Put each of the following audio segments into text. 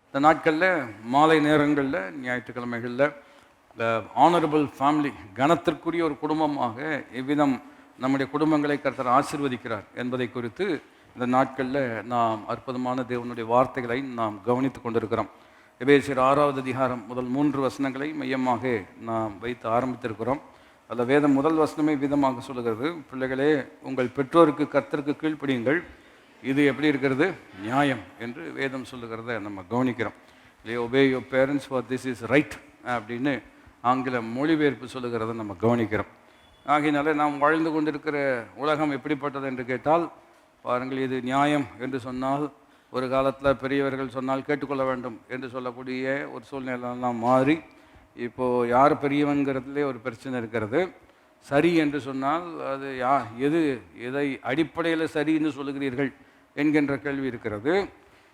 இந்த நாட்களில் மாலை நேரங்களில் ஞாயிற்றுக்கிழமைகளில் இந்த ஆனரபிள் ஃபேமிலி, கனத்திற்குரிய ஒரு குடும்பமாக எவ்விதம் நம்முடைய குடும்பங்களை கர்த்தர் ஆசீர்வதிக்கிறார் என்பதை குறித்து இந்த நாட்களில் நாம் அற்புதமான தேவனுடைய வார்த்தைகளை நாம் கவனித்து கொண்டிருக்கிறோம். எபேசியர் 6வது அதிகாரம் முதல் 3 வசனங்களை மையமாக நாம் வைத்து ஆரம்பித்திருக்கிறோம். அதில் வேதம் முதல் வசனமே விதமாக சொல்லுகிறது, பிள்ளைகளே உங்கள் பெற்றோருக்கு கர்த்தருக்கு கீழ்ப்படியுங்கள், இது எப்படி இருக்கிறது, நியாயம் என்று வேதம் சொல்லுகிறத நம்ம கவனிக்கிறோம். Obey your parents for this is right அப்படின்னு ஆங்கில மொழிபெயர்ப்பு சொல்லுகிறத நம்ம கவனிக்கிறோம். ஆகையினால நாம் வாழ்ந்து கொண்டிருக்கிற உலகம் எப்படிப்பட்டது என்று கேட்டால் பாருங்கள், இது நியாயம் என்று சொன்னால் ஒரு காலத்தில் பெரியவர்கள் சொன்னால் கேட்டுக்கொள்ள வேண்டும் என்று சொல்லக்கூடிய ஒரு சூழ்நிலையெல்லாம் மாறி இப்போது யார் பெரியவன்கிறதுலே ஒரு பிரச்சனை இருக்கிறது. சரி என்று சொன்னால் அது எதை அடிப்படையில் சரின்னு சொல்லுகிறீர்கள் என்கின்ற கேள்வி இருக்கிறது.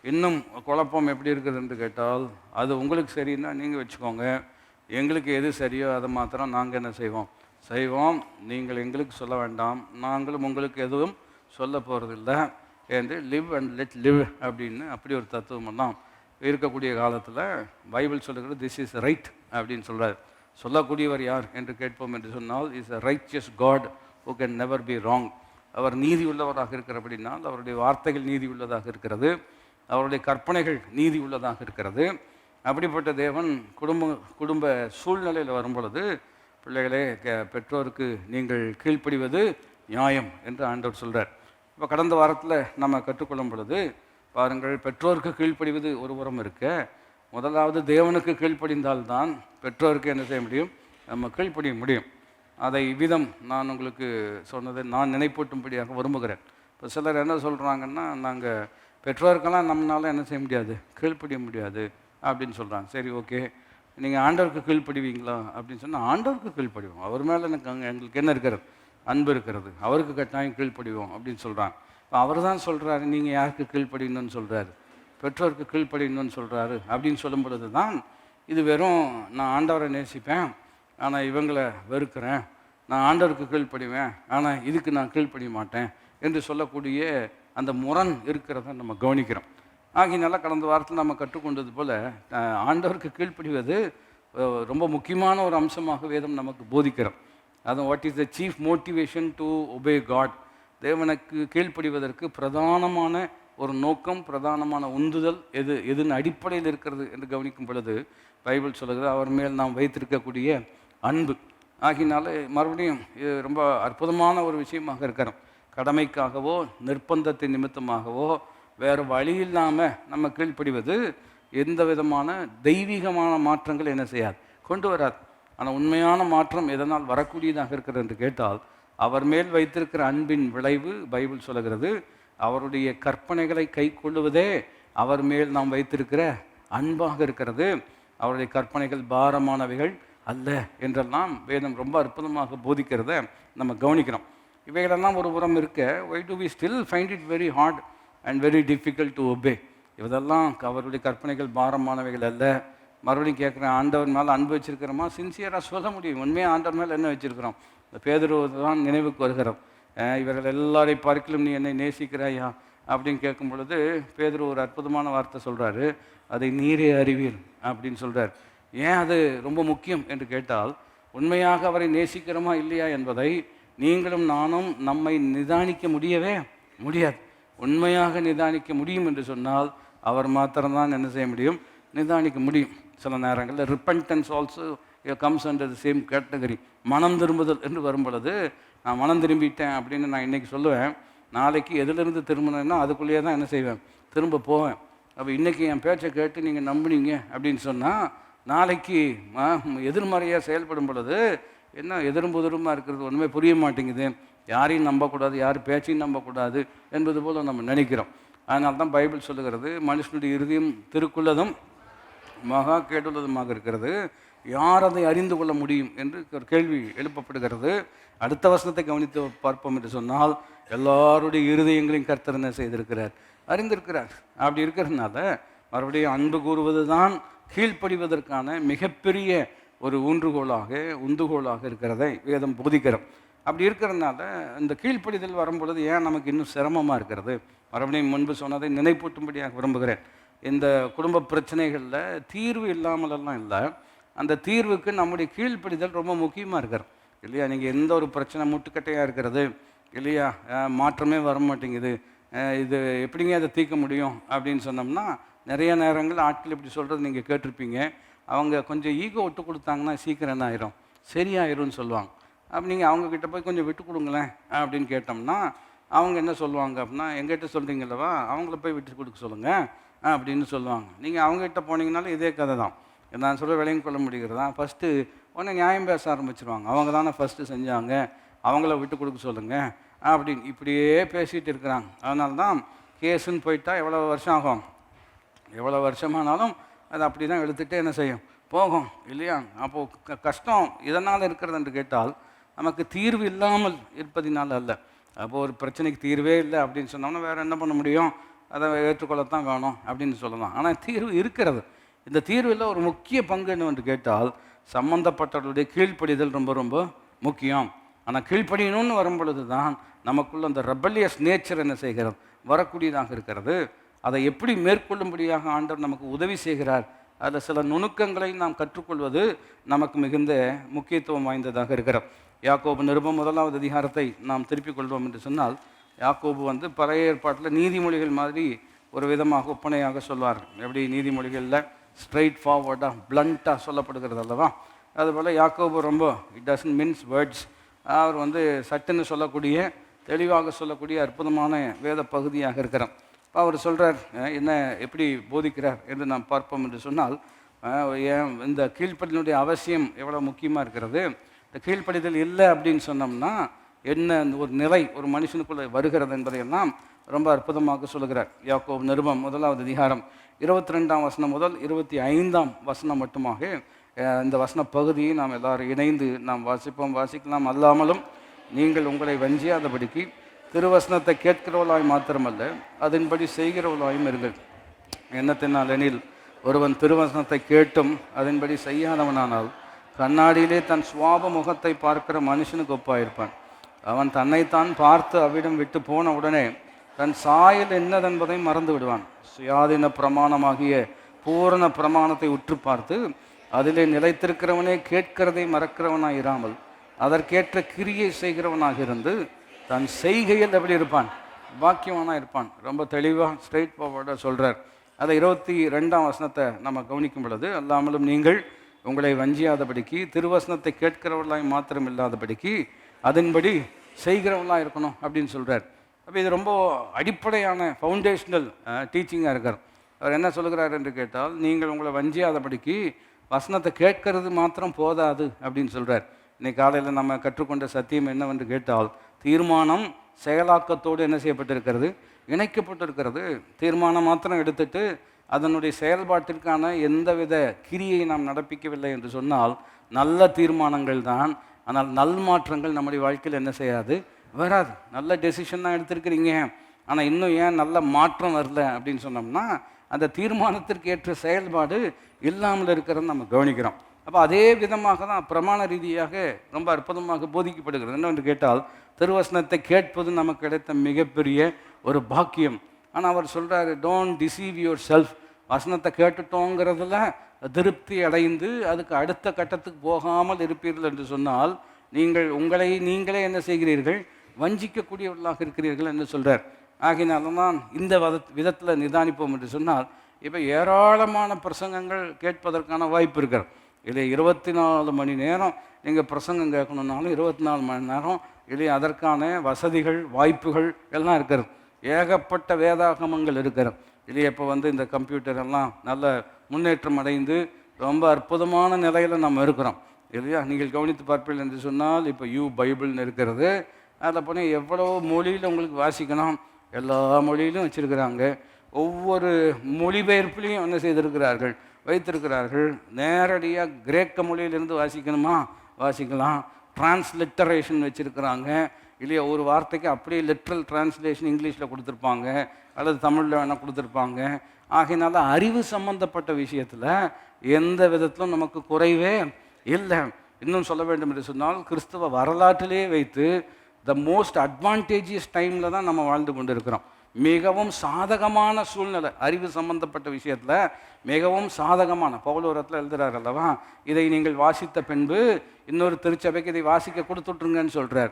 இன்னும் குழப்பம் எப்படி இருக்குது என்று கேட்டால், அது உங்களுக்கு சரின்னா நீங்கள் வச்சுக்கோங்க, எங்களுக்கு எது சரியோ அதை மாத்திரம் நாங்கள் என்ன செய்வோம், நீங்கள் எங்களுக்கு சொல்ல வேண்டாம், நாங்களும் உங்களுக்கு எதுவும் சொல்ல போகிறதில்ல என்று லிவ் அண்ட் லெட் லிவ் அப்படின்னு அப்படி ஒரு தத்துவமெல்லாம் இருக்கக்கூடிய காலத்தில் பைபிள் சொல்லுகிறது திஸ் இஸ் ரைட் அப்படின்னு சொல்கிறார். சொல்லக்கூடியவர் யார் என்று கேட்போம் என்று சொன்னால், is a righteous God who can never be wrong. அவர் நீதி உள்ளவராக இருக்கிறபடினால் அவருடைய வார்த்தைகள் நீதி உள்ளதாக இருக்கிறது, அவருடைய கற்பனைகள் நீதி உள்ளதாக இருக்கிறது. அப்படிப்பட்ட தேவன் குடும்ப சூழ்நிலையில் வரும் பொழுது, பிள்ளைகளே பெற்றோருக்கு நீங்கள் கீழ்ப்படிவது நியாயம் என்று ஆண்டவர் சொல்கிறார். இப்போ கடந்த வாரத்தில் நம்ம கற்றுக்கொள்ளும் பொழுது பாருங்கள், பெற்றோருக்கு கீழ்ப்படிவது ஒரு புறம் இருக்க, முதலாவது தேவனுக்கு கீழ்ப்படிந்தால்தான் பெற்றோருக்கு என்ன செய்ய முடியும், நம்ம கீழ்ப்படிய முடியும். அதை இவ்விதம் நான் உங்களுக்கு சொன்னதை நான் நினைப்பூட்டும்படியாக விரும்புகிறேன். இப்போ சிலர் என்ன சொல்கிறாங்கன்னா, நாங்கள் பெற்றோருக்கெல்லாம் நம்மளால் என்ன செய்ய முடியாது, கீழ்ப்படிய முடியாது அப்படின்னு சொல்கிறாங்க. சரி, ஓகே, நீங்கள் ஆண்டவருக்கு கீழ்ப்படிவீங்களா அப்படின்னு சொன்னால் ஆண்டவருக்கு கீழ்ப்படிவோம், அவர் மேலே எங்களுக்கு என்ன இருக்கிறது, அன்பு இருக்கிறது, அவருக்கு கட்டாயம் கீழ்ப்படிவோம் அப்படின்னு சொல்கிறாங்க. இப்போ அவர் தான் சொல்கிறாரு, நீங்கள் யாருக்கு கீழ்ப்படியணும்னு சொல்கிறாரு, பெற்றோருக்கு கீழ்ப்படியணும்னு சொல்கிறாரு அப்படின்னு சொல்லும் பொழுது தான் இது வெறும் நான் ஆண்டவரை நேசிப்பேன் ஆனால் இவங்களை வெறுக்கிறேன், நான் ஆண்டவருக்கு கீழ்ப்படிவேன் ஆனால் இதுக்கு நான் கீழ்ப்படிய மாட்டேன் என்று சொல்லக்கூடிய அந்த முரண் இருக்கிறத நம்ம கவனிக்கிறோம். ஆகியனால கடந்த வாரத்தில் நம்ம கற்றுக்கொண்டது போல் ஆண்டவருக்கு கீழ்ப்படிவது ரொம்ப முக்கியமான ஒரு அம்சமாக வேதம் நமக்கு போதிக்கிறோம். அது what is the chief motivation to obey God. தேவனுக்கு கீழ்ப்படிவதற்கு பிரதானமான ஒரு நோக்கம், பிரதானமான உந்துதல் எதுன்னு அடிப்படையில் இருக்கிறது என்று கவனிக்கும் பொழுது பைபிள் சொல்லுகிறது அவர் மேல் நாம் வைத்திருக்கக்கூடிய அன்பு. ஆகினால மறுபடியும் இது ரொம்ப அற்புதமான ஒரு விஷயமாக இருக்கிறோம். கடமைக்காகவோ நிர்பந்தத்தின் நிமித்தமாகவோ வேறு வழி இல்லாமல் நம்ம கீழ்ப்படிவது எந்த விதமான தெய்வீகமான மாற்றங்கள் என்ன செய்யாது, கொண்டு வராது. ஆனால் உண்மையான மாற்றம் எதனால் வரக்கூடியதாக இருக்கிறது என்று கேட்டால், அவர் மேல் வைத்திருக்கிற அன்பின் விளைவு பைபிள் சொல்லுகிறது அவருடைய கற்பனைகளை கை கொள்ளுவதே அவர் மேல் நாம் வைத்திருக்கிற அன்பாக இருக்கிறது. அவருடைய கற்பனைகள் பாரமானவைகள் அல்ல என்றெல்லாம் வேதம் ரொம்ப அற்புதமாக போதிக்கிறத நம்ம கவனிக்கிறோம். இவைகளெல்லாம் ஒரு புறம் இருக்க, why do we still find it very hard and very difficult to obey? இதெல்லாம் அவருடைய கற்பனைகள் பாரமானவைகள் அல்ல. மறுபடியும் கேட்குறேன், ஆண்டவர் மேலே அன்பு வச்சுருக்கிறோமா? சின்சியராக சொல்ல முடியும், உண்மையாக ஆண்டவர் மேலே என்ன வச்சுருக்கிறோம்? பேதுரு தான் நினைவுக்கு வருகிறோம். இவர்கள் எல்லாரை பார்க்கலும் நீ என்னை நேசிக்கிறாயா அப்படின்னு கேட்கும் பொழுது பேதுரு ஒரு அற்புதமான வார்த்தை சொல்கிறாரு, அதை நீரே அறிவீர் அப்படின்னு சொல்கிறார். ஏன் அது ரொம்ப முக்கியம் என்று கேட்டால், உண்மையாக அவரை நேசிக்கிறோமா இல்லையா என்பதை நீங்களும் நானும் நம்மை நிதானிக்க முடியாது. உண்மையாக நிதானிக்க முடியும் என்று சொன்னால் அவர் மாத்திரம்தான் என்ன செய்ய முடியும், நிதானிக்க முடியும். சில நேரங்களில் repentance also comes under the same category. மனம் திரும்புதல் என்று வரும் பொழுது, நான் மனம் திரும்பிட்டேன் அப்படின்னு நான் இன்றைக்கி சொல்லுவேன், நாளைக்கு எதிலிருந்து திரும்பினேன்னா அதுக்குள்ளேயே தான் என்ன செய்வேன், திரும்ப போவேன். அப்போ இன்றைக்கி என் பேச்சை கேட்டு நீங்கள் நம்புனீங்க அப்படின்னு சொன்னால் நாளைக்கு எதிர்மறையாக செயல்படும் பொழுது என்ன எதிர்புதிருமாக இருக்கிறது ஒன்றுமே புரிய மாட்டேங்குது. யாரையும் நம்பக்கூடாது, யார் பேச்சையும் நம்பக்கூடாது என்பது போல் நம்ம நினைக்கிறோம். அதனால தான் பைபிள் சொல்லுகிறது, மனுஷனுடைய இறுதியும் திருக்குள்ளதும் மகா கேட்டுள்ளதுமாக இருக்கிறது, யார் அதை அறிந்து கொள்ள முடியும் என்று ஒரு கேள்வி எழுப்பப்படுகிறது. அடுத்த வசனத்தை கவனித்து பார்ப்போம் என்று சொன்னால், எல்லாருடைய இருதயங்களையும் கர்த்தர் என்ன செய்திருக்கிறார், அறிந்திருக்கிறார். அப்படி இருக்கிறதுனால மறுபடியும் அன்பு கூறுவது தான் கீழ்ப்படிவதற்கான மிகப்பெரிய ஒரு உந்துகோலாக இருக்கிறதை வேதம் போதிக்கிறோம். அப்படி இருக்கிறதுனால இந்த கீழ்ப்படிதல் வரும்பொழுது ஏன் நமக்கு இன்னும் சிரமமாக இருக்கிறது, மறுபடியும் முன்பு சொன்னதை நினைப்பூட்டும்படியாக விரும்புகிறேன். இந்த குடும்ப பிரச்சனைகளில் தீர்வு இல்லாமலெல்லாம் இல்லை. அந்த தீர்வுக்கு நம்முடைய கீழ்ப்படிதல் ரொம்ப முக்கியமாக இருக்கிறது இல்லையா? நீங்கள் எந்த ஒரு பிரச்சனை முட்டுக்கட்டையாக இருக்கிறது இல்லையா, மாற்றமே வர மாட்டேங்குது, இது எப்படிங்க அதை தீர்க்க முடியும் அப்படின்னு சொன்னோம்னா, நிறைய நேரங்கள் ஆட்கள் இப்படி சொல்கிறது நீங்கள் கேட்டிருப்பீங்க. அவங்க கொஞ்சம் ஈகோ விட்டு கொடுத்தாங்கன்னா சீக்கிரம் என்ன ஆயிரும், சரியாயிரும்னு சொல்லுவாங்க. அப்போ நீங்கள் அவங்கக்கிட்ட போய் கொஞ்சம் விட்டு கொடுங்களேன் அப்படின்னு கேட்டோம்னா அவங்க என்ன சொல்லுவாங்க அப்படின்னா, எங்கிட்ட சொல்கிறீங்களவா, அவங்கள போய் விட்டு கொடுக்க சொல்லுங்கள் அப்படின்னு சொல்லுவாங்க. நீங்கள் அவங்ககிட்ட போனீங்கனாலும் இதே கதை தான். நான் சொல்ல விலையும் கொள்ள முடிகிறதா, ஃபஸ்ட்டு உடனே நியாயம் பேச ஆரம்பிச்சிருவாங்க. அவங்க தானே ஃபஸ்ட்டு செஞ்சாங்க, அவங்கள விட்டு கொடுக்க சொல்லுங்கள் அப்படின்னு இப்படியே பேசிகிட்டு இருக்கிறாங்க. அதனால தான் கேஸுன்னு போயிட்டா எவ்வளோ வருஷம் ஆகும், எவ்வளோ வருஷமானாலும் அது அப்படி தான் எடுத்துகிட்டே என்ன செய்யும், போகும் இல்லையா? அப்போது கஷ்டம் இதனால் இருக்கிறது என்று கேட்டால் நமக்கு தீர்வு இல்லாமல் இருப்பதினால் அல்ல. அப்போது ஒரு பிரச்சனைக்கு தீர்வே இல்லை அப்படின்னு சொன்னோம்னா வேறு என்ன பண்ண முடியும், அதை ஏற்றுக்கொள்ளத்தான் வேணும் அப்படின்னு சொல்லலாம். ஆனால் தீர்வு இருக்கிறது. இந்த தீர்வில் ஒரு முக்கிய பங்கு என்னவென்று கேட்டால் சம்பந்தப்பட்டவர்களுடைய கீழ்ப்படிதல் ரொம்ப ரொம்ப முக்கியம். ஆனால் கீழ்ப்படியணும்னு வரும் பொழுது தான் நமக்குள்ள அந்த ரெபல்லியஸ் நேச்சர் என்ன செய்கிறது, வரக்கூடியதாக இருக்கிறது. அதை எப்படி மேற்கொள்ளும்படியாக ஆண்டவர் நமக்கு உதவி செய்கிறார், அதில் சில நுணுக்கங்களை நாம் கற்றுக்கொள்வது நமக்கு மிகுந்த முக்கியத்துவம் வாய்ந்ததாக இருக்கிறது. யாக்கோபு நிருபம் 1வது அதிகாரத்தை நாம் திருப்பிக் கொள்வோம் என்று சொன்னால், யாக்கோபு பழைய ஏற்பாட்டில் நீதிமொழிகள் மாதிரி ஒரு விதமாக ஒப்பனையாக சொல்வார். எப்படி நீதிமொழிகளில் ஸ்ட்ரைட் ஃபார்வர்டாக பிளண்ட்டாக சொல்லப்படுகிறது அல்லவா, அதுபோல் யாக்கோபு ரொம்ப இட் டசன்ட் மீன்ஸ் வேர்ட்ஸ். அவர் சட்டுன்னு சொல்லக்கூடிய, தெளிவாக சொல்லக்கூடிய அற்புதமான வேத பகுதியாக இருக்கிறார். இப்போ அவர் சொல்கிறார், என்ன எப்படி போதிக்கிறார் என்று நாம் பார்ப்போம் என்று சொன்னால், இந்த கீழ்ப்படிதலுடைய அவசியம் எவ்வளோ முக்கியமாக இருக்கிறது. இந்த கீழ்ப்படிதல் இல்லை அப்படின்னு சொன்னோம்னா என்ன ஒரு நிலை ஒரு மனுஷனுக்குள்ளே வருகிறது என்பதையெல்லாம் ரொம்ப அற்புதமாக சொல்லுகிறார். யாக்கோபு நிருபம் 1வது அதிகாரம் 22ஆம் வசனம் முதல் 25ஆம் வசனம் மட்டுமாக இந்த வசன பகுதியை நாம் எல்லாரும் இணைந்து நாம் வாசிக்கலாம். அல்லாமலும் நீங்கள் உங்களை வஞ்சியாதபடிக்கு திருவசனத்தை கேட்கிறவளாய் மாத்திரமல்ல, அதன்படி செய்கிறவளாயும் இருங்கள். என்னத்தினால் எனில், ஒருவன் திருவசனத்தை கேட்டும் அதன்படி செய்யாதவனானால் கண்ணாடியிலே தன் சுவாப முகத்தை பார்க்கிற மனுஷனுக்கு ஒப்பாயிருப்பான். அவன் தன்னைத்தான் பார்த்து அவ்விடம் விட்டு போன உடனே தன் சாயல் என்னதென்பதை மறந்து விடுவான். சுயாதீன பிரமாணமாகிய பூரண பிரமாணத்தை உற்று பார்த்து அதிலே நிலைத்திருக்கிறவனே கேட்கிறதை மறக்கிறவனாக இராமல் அதற்கேற்ற கிரியை செய்கிறவனாக இருந்து தன் செய்கையில் எப்படி இருப்பான், பாக்கியவனாக இருப்பான். ரொம்ப தெளிவாக ஸ்ட்ரைட் ஃபார்வர்டாக சொல்கிறார். அதை 22ஆம் வசனத்தை நம்ம கவனிக்கும் பொழுது, அல்லாமலும் நீங்கள் உங்களை வஞ்சியாதபடிக்கு திருவசனத்தை கேட்கிறவர்களாய் மாத்திரம் இல்லாதபடிக்கு அதன்படி செய்கிறவர்களாக இருக்கணும் அப்படின்னு சொல்கிறார். அப்போ இது ரொம்ப அடிப்படையான ஃபவுண்டேஷ்னல் டீச்சிங்காக இருக்கார். அவர் என்ன சொல்கிறார் என்று கேட்டால், நீங்கள் உங்களை வஞ்சியாதபடிக்கு வசனத்தை கேட்கறது மாத்திரம் போதாது அப்படின்னு சொல்கிறார். இன்றைக்கு காலையில் நம்ம கற்றுக்கொண்ட சத்தியம் என்னவென்று கேட்டால், தீர்மானம் செயலாக்கத்தோடு என்ன செய்யப்பட்டிருக்கிறது, இணைக்கப்பட்டிருக்கிறது. தீர்மானம் மாத்திரம் எடுத்துட்டு அதனுடைய செயல்பாட்டிற்கான எந்தவித கிரியை நாம் நடப்பிக்கவில்லை என்று சொன்னால் நல்ல தீர்மானங்கள் தான், ஆனால் நல் மாற்றங்கள் நம்முடைய வாழ்க்கையில் என்ன செய்யாது, வராது. நல்ல டெசிஷன் தான் எடுத்திருக்கிறீங்க, ஆனால் இன்னும் ஏன் நல்ல மாற்றம் வரல அப்படின்னு சொன்னோம்னா அந்த தீர்மானத்திற்கு ஏற்ற செயல்பாடு இல்லாமல் இருக்கிறத நம்ம கவனிக்கிறோம். அப்போ அதே விதமாக தான் பிரமாண ரீதியாக ரொம்ப அற்புதமாக போதிக்கப்படுகிறது. என்னவென்று கேட்டால், திருவசனத்தை கேட்பது நமக்கு கிடைத்த மிகப்பெரிய ஒரு பாக்கியம். ஆனால் அவர் சொல்கிறாரு, டோன்ட் டிசீவ் யுவர் செல்ஃப். வசனத்தை கேட்டுட்டோங்கிறதுல திருப்தி அடைந்து அதுக்கு அடுத்த கட்டத்துக்கு போகாமல் இருப்பீர்கள் என்று சொன்னால் நீங்கள் உங்களை நீங்களே என்ன செய்கிறீர்கள், வஞ்சிக்கக்கூடியவர்களாக இருக்கிறீர்கள் என்று சொல்கிறார். ஆகினால தான் இந்த விதத்தில் நிதானிப்போம் என்று சொன்னால், இப்போ ஏராளமான பிரசங்கங்கள் கேட்பதற்கான வாய்ப்பு இருக்கிறது. இல்லை 24 மணி நேரம் நீங்கள் பிரசங்கம் கேட்கணுன்னாலும் 24 மணி நேரம் இல்லை, அதற்கான வசதிகள் வாய்ப்புகள் எல்லாம் இருக்கிறது. ஏகப்பட்ட வேதாகமங்கள் இருக்கிறது இல்லையா. இப்போ இந்த கம்ப்யூட்டர் எல்லாம் நல்ல முன்னேற்றம் அடைந்து ரொம்ப அற்புதமான நிலையில் நம்ம இருக்கிறோம் இல்லையா. நீங்கள் கவனித்து பார்ப்பீர்கள் என்று சொன்னால், இப்போ பைபிள்னு இருக்கிறது. அதில் போனால் எவ்வளோ மொழியில் உங்களுக்கு வாசிக்கணும், எல்லா மொழியிலும் வச்சுருக்கிறாங்க. ஒவ்வொரு மொழிபெயர்ப்புலையும் என்ன செய்திருக்கிறார்கள், வைத்திருக்கிறார்கள். நேரடியாக கிரேக்க மொழியிலிருந்து வாசிக்கணுமா வாசிக்கலாம். டிரான்ஸ்லிட்டரேஷன் வச்சுருக்கிறாங்க இல்லையா. ஒரு வார்த்தைக்கு அப்படியே லிட்ரல் டிரான்ஸ்லேஷன் இங்கிலீஷில் கொடுத்துருப்பாங்க அல்லது தமிழில் வேணால் கொடுத்துருப்பாங்க. ஆகையினால அறிவு சம்பந்தப்பட்ட விஷயத்தில் எந்த விதத்திலும் நமக்கு குறைவே இல்லை. இன்னும் சொல்ல வேண்டும் என்று சொன்னால், கிறிஸ்தவ வரலாற்றிலே வைத்து த மோஸ்ட் அட்வான்டேஜியஸ் டைமில் தான் நம்ம வாழ்ந்து கொண்டு இருக்கிறோம். மிகவும் சாதகமான சூழ்நிலை, அறிவு சம்பந்தப்பட்ட விஷயத்தில் மிகவும் சாதகமான. பவுல் ஒரு இடத்துல எழுதுறாரு அல்லவா, இதை நீங்கள் வாசித்த பின்பு இன்னொரு திருச்சபைக்கு இதை வாசிக்க கொடுத்துட்ருங்கன்னு சொல்கிறார்.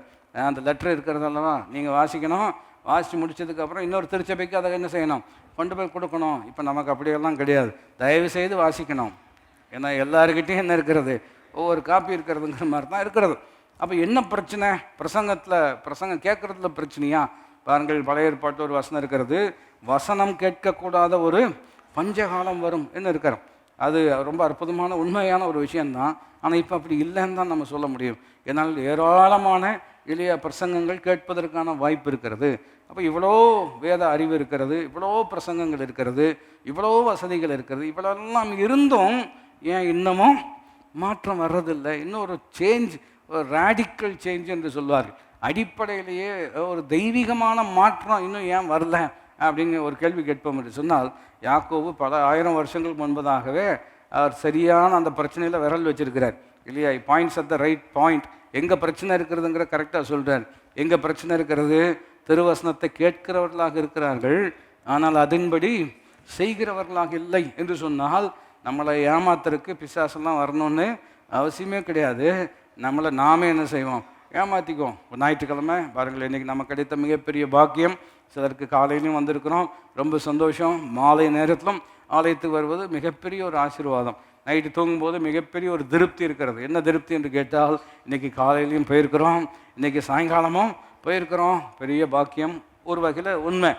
அந்த லெட்டர் இருக்கிறது அல்லவா, நீங்கள் வாசிக்கணும். வாசித்து முடிச்சதுக்கப்புறம் இன்னொரு திருச்சபைக்கு அதை என்ன செய்யணும், கொண்டு போய் கொடுக்கணும். இப்போ நமக்கு அப்படியெல்லாம் கிடையாது. தயவு செய்து வாசிக்கணும். ஏன்னா எல்லாருக்கிட்டையும் என்ன இருக்கிறது, ஒவ்வொரு காப்பி இருக்கிறதுங்கிற மாதிரி தான் இருக்கிறது. அப்போ என்ன பிரச்சனை, பிரசங்கம் கேட்குறதுல பிரச்சனையா? பாருங்கள், பழைய ஏற்பாட்டில் ஒரு வசனம் இருக்கிறது, வசனம் கேட்கக்கூடாத ஒரு பஞ்சகாலம் வரும் என்ன இருக்கிறோம். அது ரொம்ப அற்புதமான உண்மையான ஒரு விஷயந்தான். ஆனால் இப்போ அப்படி இல்லைன்னு தான் நம்ம சொல்ல முடியும். ஏன்னால் ஏராளமான எளிய பிரசங்கங்கள் கேட்பதற்கான வாய்ப்பு இருக்கிறது. அப்போ இவ்வளோ வேத அறிவு இருக்கிறது, இவ்வளோ பிரசங்கங்கள் இருக்கிறது, இவ்வளோ வசதிகள் இருக்கிறது. இவ்வளோலாம் இருந்தும் ஏன் இன்னமும் மாற்றம் வர்றதில்லை? இன்னும் ஒரு சேஞ்ச், ஒரு ரேடிக்கல் சேஞ்ச் என்று சொல்வார்கள். அடிப்படையிலேயே ஒரு தெய்வீகமான மாற்றம் இன்னும் ஏன் வரல அப்படின்னு ஒரு கேள்வி கேட்போம் என்று சொன்னால், யாக்கோபு பல 1000 வருஷங்களுக்கு முன்பதாகவே அவர் சரியான அந்த பிரச்சனையில் விரல் வச்சிருக்கிறார் இல்லையா? Points at the right point. எங்கே பிரச்சனை இருக்கிறதுங்கிற கரெக்டாக சொல்கிறார். எங்கே பிரச்சனை இருக்கிறது, திருவசனத்தை கேட்கிறவர்களாக இருக்கிறார்கள், ஆனால் அதன்படி செய்கிறவர்களாக இல்லை என்று சொன்னால், நம்மளை ஏமாத்துறதுக்கு பிசாசெல்லாம் வரணும்னு அவசியமே கிடையாது. நம்மளை நாமே என்ன செய்வோம், ஏமாற்றிக்குவோம். ஞாயிற்றுக்கிழமை பாருங்கள், இன்றைக்கி நமக்கு கிடைத்த மிகப்பெரிய பாக்கியம். சிலருக்கு காலையிலையும் வந்திருக்கிறோம், ரொம்ப சந்தோஷம். மாலை நேரத்திலும் ஆலயத்துக்கு வருவது மிகப்பெரிய ஒரு ஆசீர்வாதம். நைட்டு தூங்கும்போது மிகப்பெரிய ஒரு திருப்தி இருக்கிறது. என்ன திருப்தி என்று கேட்டால், இன்றைக்கி காலையிலையும் போயிருக்கிறோம், இன்றைக்கி சாயங்காலமும் போயிருக்கிறோம். பெரிய பாக்கியம் ஒரு வகையில் உண்மை.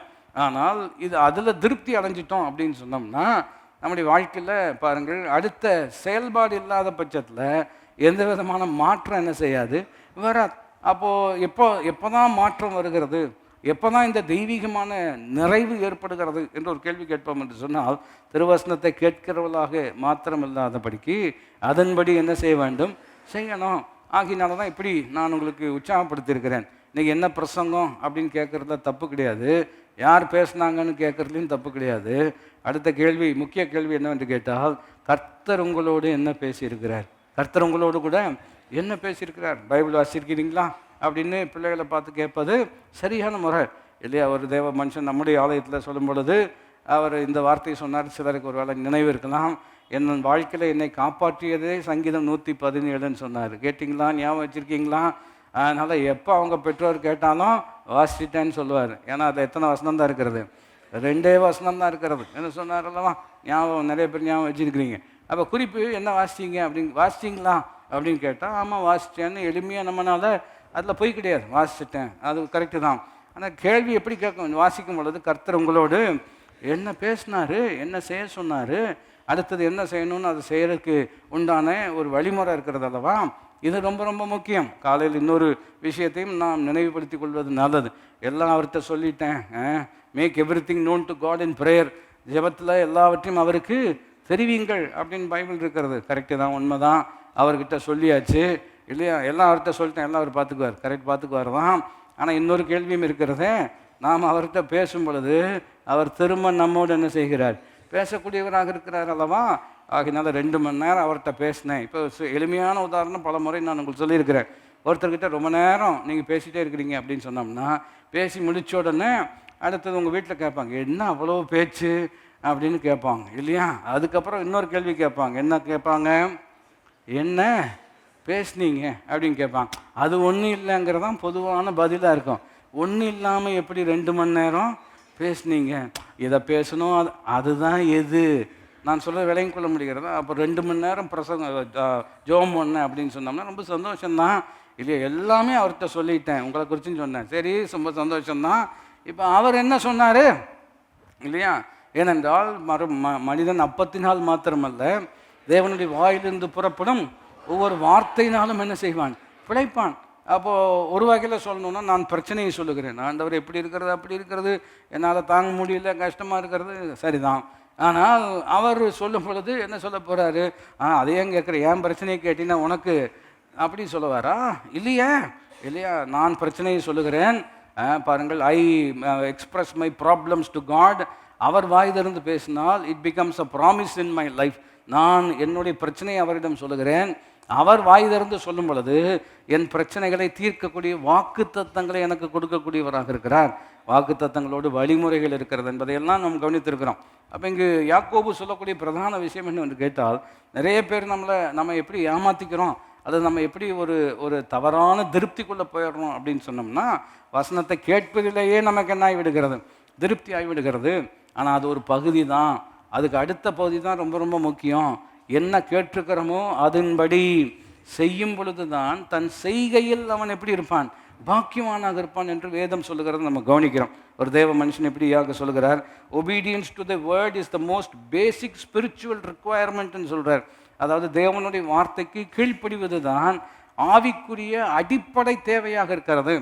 ஆனால் இது அதில் திருப்தி அடைஞ்சிட்டோம் அப்படின்னு சொன்னோம்னா, நம்முடைய வாழ்க்கையில் பாருங்கள், அடுத்த செயல்பாடு இல்லாத பட்சத்தில் எந்த விதமான மாற்றம் என்ன செய்யாது, வராது. அப்போது எப்போ தான் மாற்றம் வருகிறது, எப்போ தான் இந்த தெய்வீகமான நிறைவு ஏற்படுகிறது என்று ஒரு கேள்வி கேட்போம் என்று சொன்னால், திருவசனத்தை கேட்கிறவர்களாக மாத்திரம் இல்லாதபடிக்கு அதன்படி என்ன செய்ய வேண்டும், செய்யணும். ஆகினால தான் இப்படி நான் உங்களுக்கு உற்சாகப்படுத்தியிருக்கிறேன். இன்றைக்கி என்ன பிரசங்கம் அப்படின்னு கேட்குறதுல தப்பு கிடையாது, யார் பேசுனாங்கன்னு கேட்குறதுலையும் தப்பு கிடையாது. அடுத்த கேள்வி, முக்கிய கேள்வி என்னவென்று கேட்டால், கர்த்தர் உங்களோடு என்ன பேசியிருக்கிறார், கர்த்தர் உங்களோடு கூட என்ன பேசியிருக்கிறார், பைபிள் வாசிச்சிருக்கிறீங்களா அப்படின்னு பிள்ளைகளை பார்த்து கேட்பது சரியான முறை இல்லையா? ஒரு தேவ மனுஷன் நம்முடைய ஆலயத்தில் சொல்லும் பொழுது அவர் இந்த வார்த்தையை சொன்னார். சிலருக்கு ஒரு வேளை நினைவு இருக்கலாம், என் வாழ்க்கையில் என்னை காப்பாற்றியதே சங்கீதம் 117ன்னு சொன்னார். கேட்டிங்களா, ஞாபகம் வச்சுருக்கீங்களா? அதனால் எப்போ அவங்க பெற்றோர் கேட்டாலும் வாசிட்டேன்னு சொல்லுவார். ஏன்னா அதில் எத்தனை வசனம் தான் இருக்கிறது, 2 வசனம் தான் இருக்கிறது என்ன சொன்னார் அல்லவா? ஞாபகம், நிறைய பேர் ஞாபகம் வச்சுருக்கிறீங்க. அப்போ குறிப்பு என்ன வாசிச்சிங்க அப்படின்னு, வாசிச்சிங்களா அப்படின்னு கேட்டால் ஆமாம் வாசித்தேன்னு எளிமையாக நம்மளால் அதில் போய் கிடையாது, வாசிச்சிட்டேன், அது கரெக்டு தான். ஆனால் கேள்வி எப்படி கேட்கும், வாசிக்கும் பொழுது கர்த்தர் உங்களோடு என்ன பேசினார், என்ன செய்ய சொன்னார், அடுத்தது என்ன செய்யணும்னு அது செய்கிறதுக்கு உண்டான ஒரு வழிமுறை இருக்கிறது அல்லவா? இது ரொம்ப ரொம்ப முக்கியம். காலையில் இன்னொரு விஷயத்தையும் நாம் நினைவுபடுத்தி கொள்வது நல்லது. எல்லாம் அவர்கிட்ட சொல்லிட்டேன், make everything known to God in prayer, ஜெபத்தில் எல்லாவற்றையும் அவருக்கு தெரிவிங்கள் அப்படின்னு பைபிள் இருக்கிறது. கரெக்டு தான், உண்மை தான். அவர்கிட்ட சொல்லியாச்சு இல்லையா? எல்லாம் அவர்கிட்ட சொல்லிட்டேன், எல்லாம் அவர் பார்த்துக்குவார், கரெக்ட் பார்த்துக்குவார் தான். ஆனால் இன்னொரு கேள்வியும் இருக்கிறதே, நாம் அவர்கிட்ட பேசும் பொழுது அவர் திரும்ப நம்மோடு என்ன செய்கிறார், பேசக்கூடியவராக இருக்கிறார் அல்லவா? ஆகினால 2 மணி நேரம் அவர்கிட்ட பேசினேன். இப்போ எளிமையான உதாரணம் பல முறை நான் உங்களுக்கு சொல்லியிருக்கிறேன். ஒருத்தர்கிட்ட ரொம்ப நேரம் நீங்கள் பேசிகிட்டே இருக்கிறீங்க அப்படின்னு சொன்னோம்னா, பேசி முடித்த உடனே அடுத்தது உங்கள் வீட்டில் கேட்பாங்க, என்ன அவ்வளோ பேச்சு அப்படின்னு கேட்பாங்க இல்லையா? அதுக்கப்புறம் இன்னொரு கேள்வி கேட்பாங்க. என்ன கேட்பாங்க, என்ன பேசுனீங்க அப்படின்னு கேட்பாங்க. அது ஒன்றும் இல்லைங்கிறதான் பொதுவான பதிலாக இருக்கும். ஒன்றும் இல்லாமல் எப்படி 2 மணி நேரம் பேசுனீங்க, இதை பேசணும், அதுதான் எது நான் சொல்ல விளங்கி கொள்ள முடிகிறதா? அப்போ 2 மணி நேரம் ஜோம் பண்ணேன் அப்படின்னு சொன்னோம்னா ரொம்ப சந்தோஷம்தான் இல்லையா? எல்லாமே அவர்கிட்ட சொல்லிட்டேன், உங்களை குறிச்சுன்னு சொன்னேன், சரி ரொம்ப சந்தோஷம்தான். இப்போ அவர் என்ன சொன்னார் இல்லையா? ஏனென்றால் மனிதன் அப்பத்தினால் மாத்திரமல்ல, தேவனுடைய வாயிலிருந்து புறப்படும் ஒவ்வொரு வார்த்தையினாலும் என்ன செய்வான், பிழைப்பான். அப்போது ஒரு வகையில் சொல்லணுன்னா, நான் பிரச்சனையை சொல்லுகிறேன், ஆண்டவர் எப்படி இருக்கிறது அப்படி இருக்கிறது, என்னால் தாங்க முடியல, கஷ்டமாக இருக்கிறது, சரிதான். ஆனால் அவர் சொல்லும் பொழுது என்ன சொல்ல போகிறாரு, அதையும் கேட்குற, என் பிரச்சனையை கேட்டீங்கன்னா உனக்கு அப்படி சொல்லுவாரா? இல்லையா இல்லையா? நான் பிரச்சனையை சொல்லுகிறேன் பாருங்கள், I express my problems to God. அவர் வாய் திறந்து பேசினால் it becomes a promise in my life. நான் என்னுடைய பிரச்சனையை அவரிடம் சொல்லுகிறேன், அவர் வாய் திறந்து சொல்லும் பொழுது என் பிரச்சனைகளை தீர்க்கக்கூடிய வாக்குத்தத்தங்களை எனக்கு கொடுக்கக்கூடியவராக இருக்கிறார். வாக்குத்தத்தங்களோடு வழிமுறைகள் இருக்கிறது என்பதையெல்லாம் நாம் கவனித்திருக்கிறோம். அப்போ இங்கு யாக்கோபு சொல்லக்கூடிய பிரதான விஷயம் என்னவென்று கேட்டால், நிறைய பேர் நம்ம எப்படி ஏமாற்றிக்கிறோம், அது நம்ம எப்படி ஒரு தவறான திருப்திக்குள்ளே போயிடுறோம் அப்படின்னு சொன்னோம்னா, வசனத்தை கேட்பதிலேயே நமக்கு என்ன ஆகிவிடுகிறது, திருப்தி ஆகிவிடுகிறது. ஆனால் அது ஒரு பகுதி தான். அதுக்கு அடுத்த பகுதி தான் ரொம்ப ரொம்ப முக்கியம். என்ன கேட்டிருக்கிறோமோ அதன்படி செய்யும் பொழுது தான் தன் செய்கையில் அவன் எப்படி இருப்பான், பாக்கியவானாக இருப்பான் என்று வேதம் சொல்லுகிறது நம்ம கவனிக்கிறோம். ஒரு தேவ மனுஷன் எப்படியாக சொல்கிறார், obedience to the word is the most basic spiritual ரிக்குவயர்மெண்ட்னு சொல்கிறார். அதாவது தேவனுடைய வார்த்தைக்கு கீழ்ப்படிவது தான் ஆவிக்குரிய அடிப்படை தேவையாக இருக்கிறது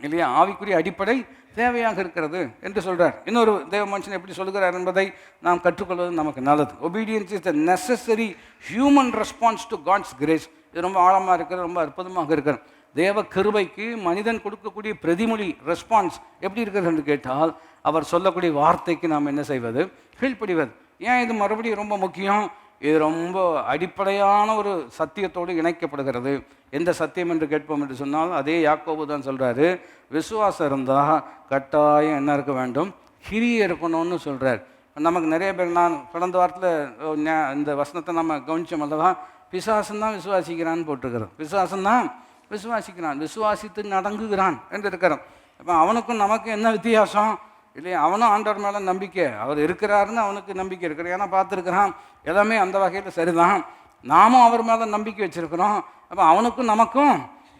இல்லையா, ஆவிக்குரிய அடிப்படை தேவையாக இருக்கிறது என்று சொல்கிறார். இன்னொரு தேவ மனுஷன் எப்படி சொல்கிறார் என்பதை நாம் கற்றுக்கொள்வது நமக்கு நல்லது. Obedience is the necessary human response to God's grace. இது ரொம்ப ஆழமாக இருக்கிறது, ரொம்ப அற்புதமாக இருக்கிறது. தேவ கிருபைக்கு மனிதன் கொடுக்கக்கூடிய பிரதிமொழி ரெஸ்பான்ஸ் எப்படி இருக்கிறது என்று கேட்டால், அவர் சொல்லக்கூடிய வார்த்தைக்கு நாம் என்ன செய்வது, கீழ்ப்படிவது. ஏன் இது மறுபடியும் ரொம்ப முக்கியம்? இது ரொம்ப அடிப்படையான ஒரு சத்தியத்தோடு இணைக்கப்படுகிறது. எந்த சத்தியம் என்று கேட்போம் என்று சொன்னால், அதே யாக்கோபு தான் சொல்கிறாரு, விசுவாசம் இருந்தால் கட்டாயம் என்ன இருக்க வேண்டும், கிரியை இருக்கணும்னு சொல்கிறார். நமக்கு நிறைய பேர், நான் கடந்த வாரத்தில் இந்த வசனத்தை நம்ம கவனித்தோம் அல்லவா, பிசாசந்தான் விசுவாசிக்கிறான்னு போட்டிருக்கிறோம். பிசாசந்தான் விசுவாசிக்கிறான், விசுவாசித்து நடங்குகிறான் என்று இருக்கிறோம். அப்போ அவனுக்கும் நமக்கும் என்ன வித்தியாசம் இல்லையா? அவனும் ஆண்டவர் மேலே நம்பிக்கை, அவர் இருக்கிறாருன்னு அவனுக்கு நம்பிக்கை இருக்கிற, ஏன்னா பார்த்துருக்கிறான், எல்லாமே அந்த வகையில் சரிதான். நாமும் அவர் மேலே நம்பிக்கை வச்சுருக்கிறோம். அப்போ அவனுக்கும் நமக்கும்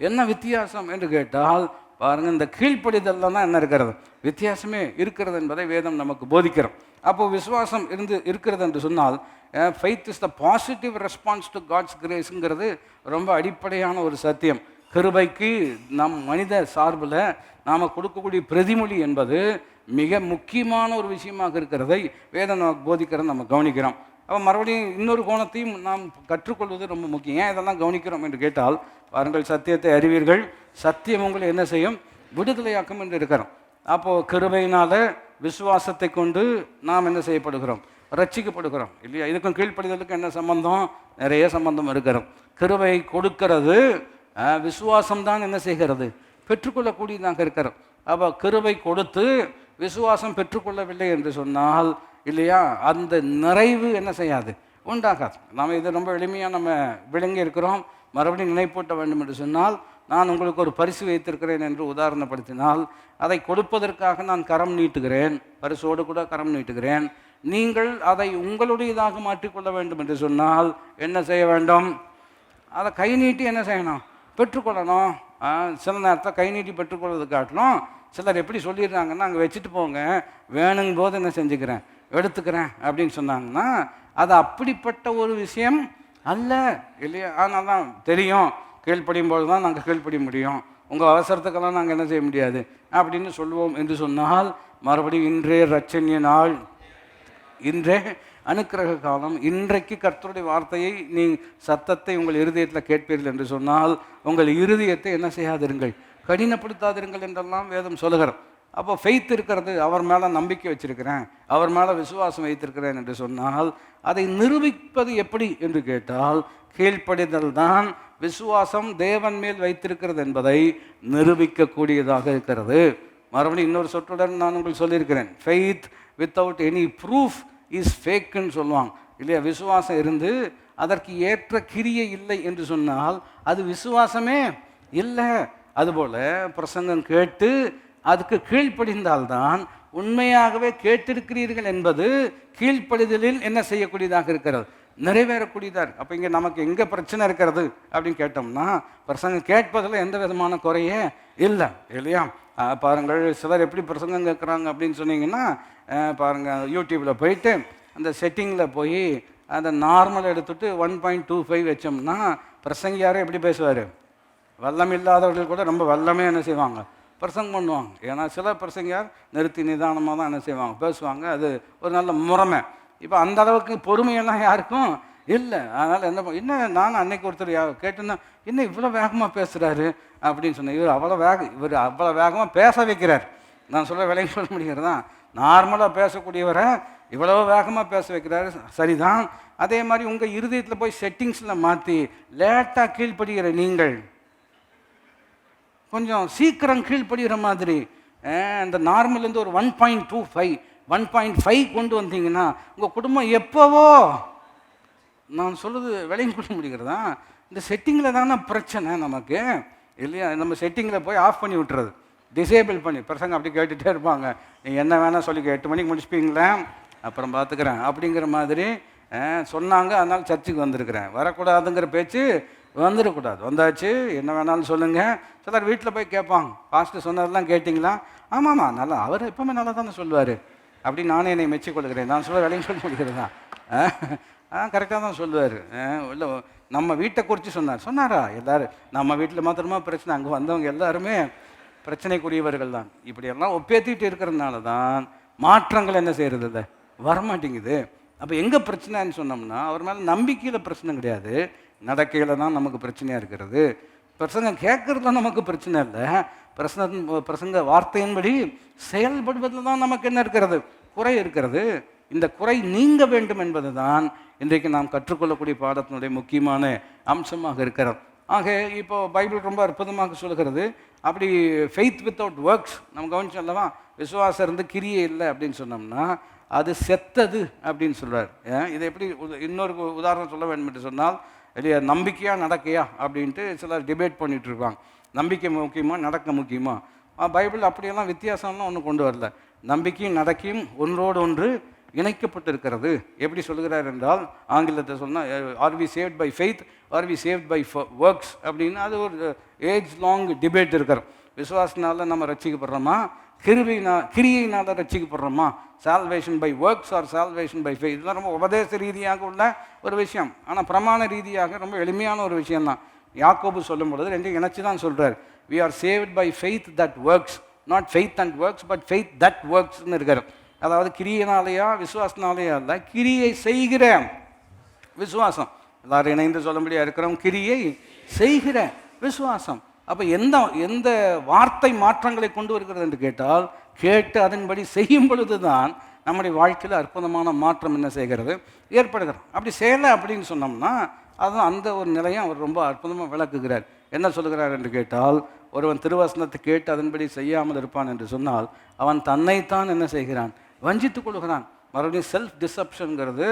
என்ன வித்தியாசம் என்று கேட்டால், பாருங்கள், இந்த கீழ்ப்படிதலில் தான் என்ன இருக்கிறது, வித்தியாசமே இருக்கிறது என்பதை வேதம் நமக்கு போதிக்கிறோம். அப்போது விசுவாசம் இருக்கிறது என்று சொன்னால், faith is the positive response to God's கிரேஸுங்கிறது ரொம்ப அடிப்படையான ஒரு சத்தியம். கிருபைக்கு நம் மனித சார்பில் நாம் கொடுக்கக்கூடிய பிரதிமொழி என்பது மிக முக்கியமான ஒரு விஷயமாக இருக்கிறதை வேதம் நமக்கு போதிக்கிறத நம்ம கவனிக்கிறோம். அப்போ மறுபடியும் இன்னொரு கோணத்தையும் நாம் கற்றுக்கொள்வது ரொம்ப முக்கியம். ஏன் இதெல்லாம் கவனிக்கிறோம் என்று கேட்டால், பாருங்கள், சத்தியத்தை அறிவீர்கள், சத்தியம் உங்களை என்ன செய்யும், விடுதலையாக்கும் என்று இருக்கிறோம். அப்போது கிருபையினால் விசுவாசத்தை கொண்டு நாம் என்ன செய்யப்படுகிறோம், ரட்சிக்கப்படுகிறோம் இல்லையா? இதுக்கும் கீழ்ப்படிதலுக்கும் என்ன சம்பந்தம், நிறைய சம்பந்தம் இருக்கிறோம். கிருபை கொடுக்கிறது, விசுவாசம்தான் என்ன செய்கிறது, பெற்றுக்கொள்ளக்கூடியதாக இருக்கிறோம். அப்போ கிருபை கொடுத்து விசுவாசம் பெற்றுக்கொள்ளவில்லை என்று சொன்னால் இல்லையா, அந்த நிறைவு என்ன செய்யாது, உண்டாகாது. நாம் இதை ரொம்ப எளிமையாக நம்ம விளங்கி இருக்கிறோம். மறுபடியும் நினைப்பூட்ட வேண்டும் என்று சொன்னால், நான் உங்களுக்கு ஒரு பரிசு வைத்திருக்கிறேன் என்று உதாரணப்படுத்தினால், அதை கொடுப்பதற்காக நான் கரம் நீட்டுகிறேன், பரிசோடு கூட கரம் நீட்டுகிறேன். நீங்கள் அதை உங்களுடையதாக மாற்றிக்கொள்ள வேண்டும் என்று சொன்னால் என்ன செய்ய வேண்டும், அதை கை நீட்டி என்ன செய்யணும், பெற்றுக்கொள்ளணும். சில நேரத்தில் கை நீட்டி பெற்றுக்கொள்வது காட்டணும். சிலர் எப்படி சொல்லிடுறாங்கன்னா, அங்கே வச்சுட்டு போங்க, வேணுங்க போது என்ன செஞ்சுக்கிறேன், எடுத்துக்கிறேன் அப்படின்னு சொன்னாங்கன்னா, அது அப்படிப்பட்ட ஒரு விஷயம் அல்ல இல்லையா? ஆனால் தான் தெரியும், கீழ்ப்படியும் போது தான் நாங்கள் கீழ்ப்படிய முடியும், உங்கள் அவசரத்துக்கெல்லாம் நாங்கள் என்ன செய்ய முடியாது அப்படின்னு சொல்லுவோம் என்று சொன்னால், மறுபடியும் இன்றே ரட்சணிய நாள், இன்றே அனுக்கிரக காலம், இன்றைக்கு கர்த்தருடைய வார்த்தையை சத்தத்தை உங்கள் இருதயத்தில் கேட்பீர்கள் என்று சொன்னால், உங்கள் இருதயத்தை என்ன செய்யாதிருங்கள், கடினப்படுத்தாதிருங்கள் என்றெல்லாம் வேதம் சொல்லுகிறோம். அப்போ ஃபெய்த் இருக்கிறது, அவர் மேலே நம்பிக்கை வச்சிருக்கிறேன், அவர் மேலே விசுவாசம் வைத்திருக்கிறேன் என்று சொன்னால், அதை நிரூபிப்பது எப்படி என்று கேட்டால், கீழ்ப்படிதல் தான் விசுவாசம் தேவன் மேல் வைத்திருக்கிறது என்பதை நிரூபிக்கக்கூடியதாக இருக்கிறது. மறுபடியும் இன்னொரு சொற்றுடன் நான் உங்களுக்கு சொல்லியிருக்கிறேன், faith without any proof is ஃபேக்குன்னு சொல்லுவாங்க இல்லையா? விசுவாசம் இருந்து அதற்கு ஏற்ற கிரியை இல்லை என்று சொன்னால் அது விசுவாசமே இல்லை. அதுபோல் பிரசங்கம் கேட்டு அதுக்கு கீழ்ப்படிந்தால்தான் உண்மையாகவே கேட்டிருக்கிறீர்கள் என்பது கீழ்ப்படிதலில் என்ன செய்யக்கூடியதாக இருக்கிறது, நிறைவேறக்கூடியதாக. அப்போ இங்கே நமக்கு எங்கே பிரச்சனை இருக்கிறது அப்படின்னு கேட்டோம்னா, பிரசங்கம் கேட்பதில் எந்த விதமான குறையே இல்லை இல்லையா? பாருங்கள், சிலர் எப்படி பிரசங்கம் கேட்குறாங்க அப்படின்னு சொன்னீங்கன்னா, பாருங்கள், யூடியூப்பில் போயிட்டு அந்த செட்டிங்கில் போய் அந்த நார்மல் எடுத்துகிட்டு 1.25 வச்சோம்னா பிரசங்கியாரே எப்படி பேசுவார், வல்லம் இல்லாதவர்கள் கூட ரொம்ப வல்லமே என்ன செய்வாங்க, பிரசங்கம் பண்ணுவாங்க. ஏன்னா சில பிரசங்கியார் நிறுத்தி நிதானமாக தான் என்ன செய்வாங்க, பேசுவாங்க. அது ஒரு நல்ல முறைமை. இப்போ அந்த அளவுக்கு பொறுமையெல்லாம் யாருக்கும் இல்லை. அதனால் என்ன நானும் அன்னைக்கு ஒருத்தர் கேட்டுன்னா, என்ன இவ்வளோ வேகமாக பேசுகிறாரு அப்படின்னு சொன்னேன். இவர் அவ்வளோ வேகமாக பேச வைக்கிறார் நான் சொல்ல விலைக்கு சொல்ல முடிகிறது தான். நார்மலாக பேசக்கூடியவரை இவ்வளோ வேகமாக பேச வைக்கிறாரு, சரிதான். அதே மாதிரி உங்கள் இருதயத்தில் போய் செட்டிங்ஸில் மாற்றி லேட்டாக கீழ்ப்படுகிற நீங்கள் கொஞ்சம் சீக்கிரம் கீழ்ப்படுகிற மாதிரி அந்த நார்மல்லேருந்து ஒரு 1.25 1.5 கொண்டு வந்தீங்கன்னா உங்கள் குடும்பம் எப்போவோ, நான் சொல்கிறது விலைக்கு கொள்ள முடிகிறதா, இந்த செட்டிங்கில் தானே பிரச்சனை நமக்கு இல்லையா? நம்ம செட்டிங்கில் போய் ஆஃப் பண்ணி விட்டுறது, டிசேபிள் பண்ணி. பசங்க அப்படி கேட்டுகிட்டே இருப்பாங்க, நீங்கள் என்ன வேணால் சொல்லி 8 மணிக்கு முடிச்சுப்பீங்களே, அப்புறம் பார்த்துக்கிறேன் அப்படிங்கிற மாதிரி சொன்னாங்க. அதனால் சர்ச்சுக்கு வந்திருக்கிறேன். வரக்கூடாதுங்கிற பேச்சு வந்துடக்கூடாது. வந்தாச்சு, என்ன வேணாலும் சொல்லுங்கள். சிலர் வீட்டில் போய் கேட்பாங்க, பாஸ்டர் சொன்னதெல்லாம் கேட்டிங்களா? ஆமாம்மா, நல்லா, அவர் எப்பவுமே நல்லா தானே சொல்லுவார் அப்படின்னு நானே என்னை மெச்சிக்கொள்கிறேன். நான் சொல்ல வேலையும் சொல்ல முடிகிறதா? கரெக்டாக தான் சொல்லுவார். இல்லை, நம்ம வீட்டை குறித்து சொன்னாரா? எல்லோரும் நம்ம வீட்டில் மாத்திரமா பிரச்சனை, அங்கே வந்தவங்க எல்லாருமே பிரச்சனைக்குரியவர்கள் தான். இப்படியெல்லாம் ஒப்பேற்றிட்டு இருக்கிறதுனால தான் மாற்றங்கள் என்ன செய்கிறது இல்லை, வரமாட்டேங்குது. அப்போ எங்கே பிரச்சனைன்னு சொன்னோம்னா, அவர் மேலே நம்பிக்கையில் பிரச்சனை கிடையாது, நடக்கையில் தான் நமக்கு பிரச்சனையாக இருக்கிறது. பிரசங்க கேட்குறதுல நமக்கு பிரச்சனை இல்லை, பிரசங்க வார்த்தையின்படி செயல்படுவதில் தான் நமக்கு என்ன இருக்கிறது, குறை இருக்கிறது. இந்த குறை நீங்க வேண்டும் என்பது தான் இன்றைக்கு நாம் கற்றுக்கொள்ளக்கூடிய பாடத்தினுடைய முக்கியமான அம்சமாக இருக்கிறது. ஆக இப்போ பைபிள் ரொம்ப அற்புதமாக சொல்கிறது, அப்படி ஃபெய்த் வித்தவுட் ஒர்க்ஸ் நம்ம கவனிச்சோம் அல்லவா, விசுவாசம் இருந்து கிரியை இல்லை அப்படின்னு சொன்னோம்னா அது செத்தது அப்படின்னு சொல்கிறார். இதை எப்படி இன்னொரு உதாரணம் சொல்ல வேண்டும் என்று சொன்னால், இல்லையா, நம்பிக்கையா நடக்கையா அப்படின்ட்டு சிலர் டிபேட் பண்ணிகிட்டு இருப்பாங்க. நம்பிக்கை முக்கியமாக, நடக்க முக்கியமா? பைபிள் அப்படியெல்லாம் வித்தியாசம்லாம் ஒன்றும் கொண்டு வரல. நம்பிக்கையும் நடக்கையும் ஒன்றோடு ஒன்று இணைக்கப்பட்டிருக்கிறது. எப்படி சொல்கிறார் என்றால், ஆங்கிலத்தை சொன்னால் are we saved by faith or we saved by works அப்படின்னு அது ஒரு ஏஜ் லாங் டிபேட் இருக்கிறோம். விசுவாசனால நம்ம ரட்சிக்கப்படுறோமா, கிரியையினால் ரட்சிக்கப்படுறோமா, salvation by works or salvation by faith. இதெல்லாம் ரொம்ப உபதேச ரீதியாக உள்ள ஒரு விஷயம். ஆனால் பிரமாண ரீதியாக ரொம்ப எளிமையான ஒரு விஷயம்தான். யாக்கோபு சொல்லும் பொழுது ரெண்டையும் இணைச்சி தான் சொல்கிறார். We are saved by faith that works, not faith and works but faith that ஒர்க்ஸ்ன்னு இருக்கார். அதாவது கிரியையினாலேயா விசுவாசனாலேயா இல்லை, கிரியை செய்கிற விசுவாசம். எல்லாரும் இணைந்து சொல்ல முடியாது இருக்கிறோம், கிரியை செய்கிற விசுவாசம். அப்போ எந்த வார்த்தை மாற்றங்களை கொண்டு வருகிறது என்று கேட்டால், கேட்டு அதன்படி செய்யும் பொழுது தான் நம்முடைய வாழ்க்கையில் அற்புதமான மாற்றம் என்ன செய்கிறது, ஏற்படுகிறது. அப்படி செய்யலை அப்படின்னு சொன்னோம்னா அதுதான் அந்த ஒரு நிலையம் அவர் ரொம்ப அற்புதமாக விளக்குகிறார். என்ன சொல்கிறார் என்று கேட்டால், ஒருவன் திருவசனத்தை கேட்டு அதன்படி செய்யாமல் இருப்பான் என்று சொன்னால் அவன் தன்னைத்தான் என்ன செய்கிறான், வஞ்சித்துக் கொள்கிறான். மறுபடியும் செல்ஃப் டிசப்ஷனுங்கிறது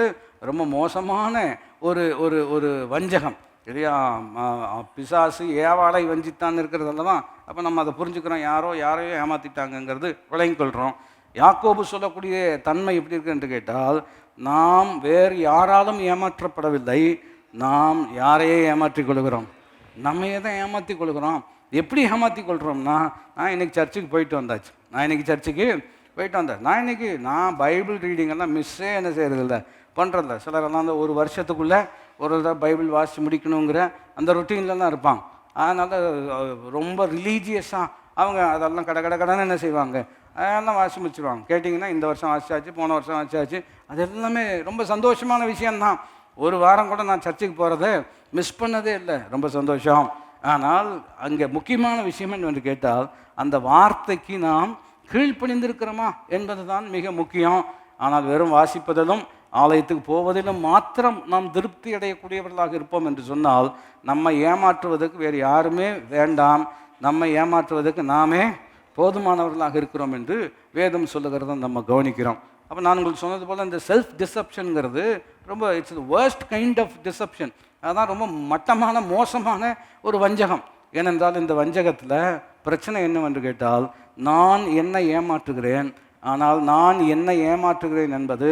ரொம்ப மோசமான ஒரு ஒரு ஒரு வஞ்சகம் இல்லையா? பிசாசு ஏவாளை வஞ்சித்தான் இருக்கிறது அல்லவா? அப்போ நம்ம அதை புரிஞ்சுக்கிறோம், யாரையோ ஏமாற்றிட்டாங்கங்கிறது விளங்கிக்கொள்கிறோம். யாக்கோபு சொல்லக்கூடிய தன்மை எப்படி இருக்கு என்று கேட்டால், நாம் வேறு யாராலும் ஏமாற்றப்படவில்லை, நாம் யாரையே ஏமாற்றிக் கொள்கிறோம், நம்மையே தான் ஏமாற்றி கொள்கிறோம். எப்படி ஏமாற்றி கொள்கிறோம்னா, நான் இன்றைக்கி சர்ச்சுக்கு போயிட்டு வந்தேன், நான் பைபிள் ரீடிங்கெல்லாம் மிஸ்ஸே என்ன செய்கிறதில்ல, பண்ணுறதில்ல. சிலரெல்லாம் அந்த ஒரு வருஷத்துக்குள்ளே ஒரு தடவை பைபிள் வாசித்து முடிக்கணுங்கிற அந்த ரொட்டீனில் தான் இருப்பாங்க. அதனால் ரொம்ப ரிலீஜியஸாக அவங்க அதெல்லாம் கடன்னு என்ன செய்வாங்க, அதெல்லாம் வாசி முடிச்சிடுவாங்க. கேட்டிங்கன்னா இந்த வருஷம் வாசிச்சாச்சு, போன வருஷம் வாசிச்சாச்சு. அது எல்லாமே ரொம்ப சந்தோஷமான விஷயந்தான். ஒரு வாரம் கூட நான் சர்ச்சுக்கு போகிறத மிஸ் பண்ணதே இல்லை, ரொம்ப சந்தோஷம். ஆனால் அங்கே முக்கியமான விஷயம் என்று கேட்டால், அந்த வார்த்தைக்கு நாம் கீழ்ப்பணிந்திருக்கிறோமா என்பது தான் மிக முக்கியம். ஆனால் வெறும் வாசிப்பதிலும் ஆலயத்துக்கு போவதிலும் மாத்திரம் நாம் திருப்தி அடையக்கூடியவர்களாக இருப்போம் என்று சொன்னால், நம்மை ஏமாற்றுவதற்கு வேறு யாருமே வேண்டாம், நம்மை ஏமாற்றுவதற்கு நாமே போதுமானவர்களாக இருக்கிறோம் என்று வேதம் சொல்லுகிறத நம்ம கவனிக்கிறோம். அப்போ நான் உங்களுக்கு சொன்னது போல் இந்த செல்ஃப் டிசப்ஷனுங்கிறது ரொம்ப it's worst kind of deception. அதுதான் ரொம்ப மட்டமான மோசமான ஒரு வஞ்சகம். ஏனென்றால் இந்த வஞ்சகத்தில் பிரச்சனை என்னவென்று கேட்டால், நான் என்னை ஏமாற்றுகிறேன், ஆனால் நான் என்னை ஏமாற்றுகிறேன் என்பது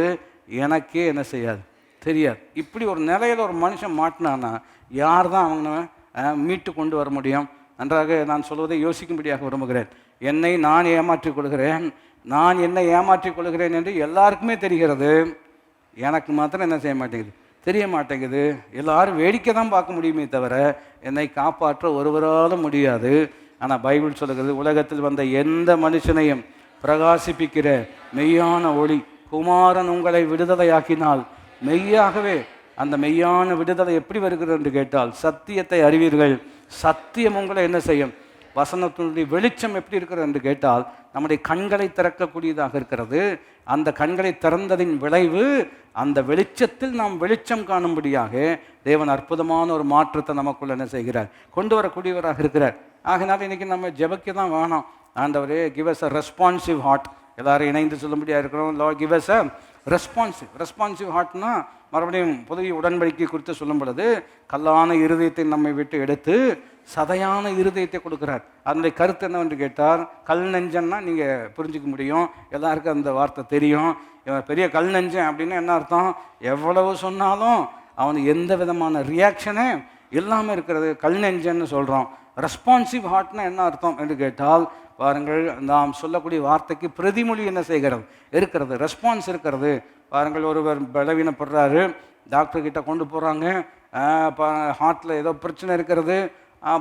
எனக்கே என்ன செய்யாது, தெரியாது. இப்படி ஒரு நிலையில் ஒரு மனுஷன் மாட்டினான்னா யார் தான் அவங்க மீட்டு கொண்டு வர முடியும்? நன்றாக நான் சொல்வதை யோசிக்கும்படியாக விரும்புகிறேன். என்னை நான் ஏமாற்றிக் கொள்கிறேன், நான் என்னை ஏமாற்றிக் கொள்கிறேன் என்று எல்லாருக்குமே தெரிகிறது, எனக்கு மாத்திரம் என்ன செய்ய மாட்டேங்குது, தெரிய மாட்டேங்குது. எல்லாரும் வேடிக்கை தான் பார்க்க முடியுமே தவிர என்னை காப்பாற்ற ஒருவராலும் முடியாது. ஆனால் பைபிள் சொல்லுகிறது, உலகத்தில் வந்த எந்த மனுஷனையும் பிரகாசிப்பிக்கிற மெய்யான ஒளி குமாரன் உங்களை விடுதலையாக்கினால் மெய்யாகவே அந்த மெய்யான விடுதலை எப்படி வருகிறது என்று கேட்டால், சத்தியத்தை அறிவீர்கள், சத்தியம் உங்களை என்ன செய்யும், வசனத்தினுடைய வெளிச்சம் எப்படி இருக்கிறது என்று கேட்டால் நம்முடைய கண்களை திறக்கக்கூடியதாக இருக்கிறது. அந்த கண்களை திறந்ததின் விளைவு அந்த வெளிச்சத்தில் நாம் வெளிச்சம் காணும்படியாக தேவன் அற்புதமான ஒரு மாற்றத்தை நமக்குள்ள என்ன செய்கிறார், கொண்டு வரக்கூடியவராக இருக்கிறார். ஆகினால இன்னைக்கு நம்ம ஜெபிக்க தான் வேணும். ஆண்டவரே, give us a responsive heart. எல்லாரும் இணைந்து சொல்லும்படியாக இருக்கிறோம். Lord give us a responsive ஹார்ட்னா மறுபடியும் புதிய உடன்படிக்கை குறித்து சொல்லும் பொழுது கல்லான இருதயத்தை நம்மை விட்டு எடுத்து சதையான இருதயத்தை கொடுக்குறார். அதனுடைய கருத்து என்னவென்று கேட்டால், கல் நெஞ்சன்னா நீங்கள் புரிஞ்சிக்க முடியும், எல்லாருக்கும் அந்த வார்த்தை தெரியும். பெரிய கல் நெஞ்சன் அப்படின்னா என்ன அர்த்தம்? எவ்வளவு சொன்னாலும் அவனுக்கு எந்த விதமான ரியாக்ஷனே இல்லாமல் இருக்கிறது கல் நெஞ்சன்னு சொல்கிறோம். ரெஸ்பான்சிவ் ஹார்ட்னா என்ன அர்த்தம் என்று கேட்டால், பாருங்கள், நாம் சொல்லக்கூடிய வார்த்தைக்கு பிரதிமொழி என்ன செய்கிறது இருக்கிறது, ரெஸ்பான்ஸ் இருக்கிறது. பாருங்கள், ஒருவர் பலவீனப்படுறாரு, டாக்டர்கிட்ட கொண்டு போகிறாங்க, ஹார்ட்டில் ஏதோ பிரச்சனை இருக்கிறது,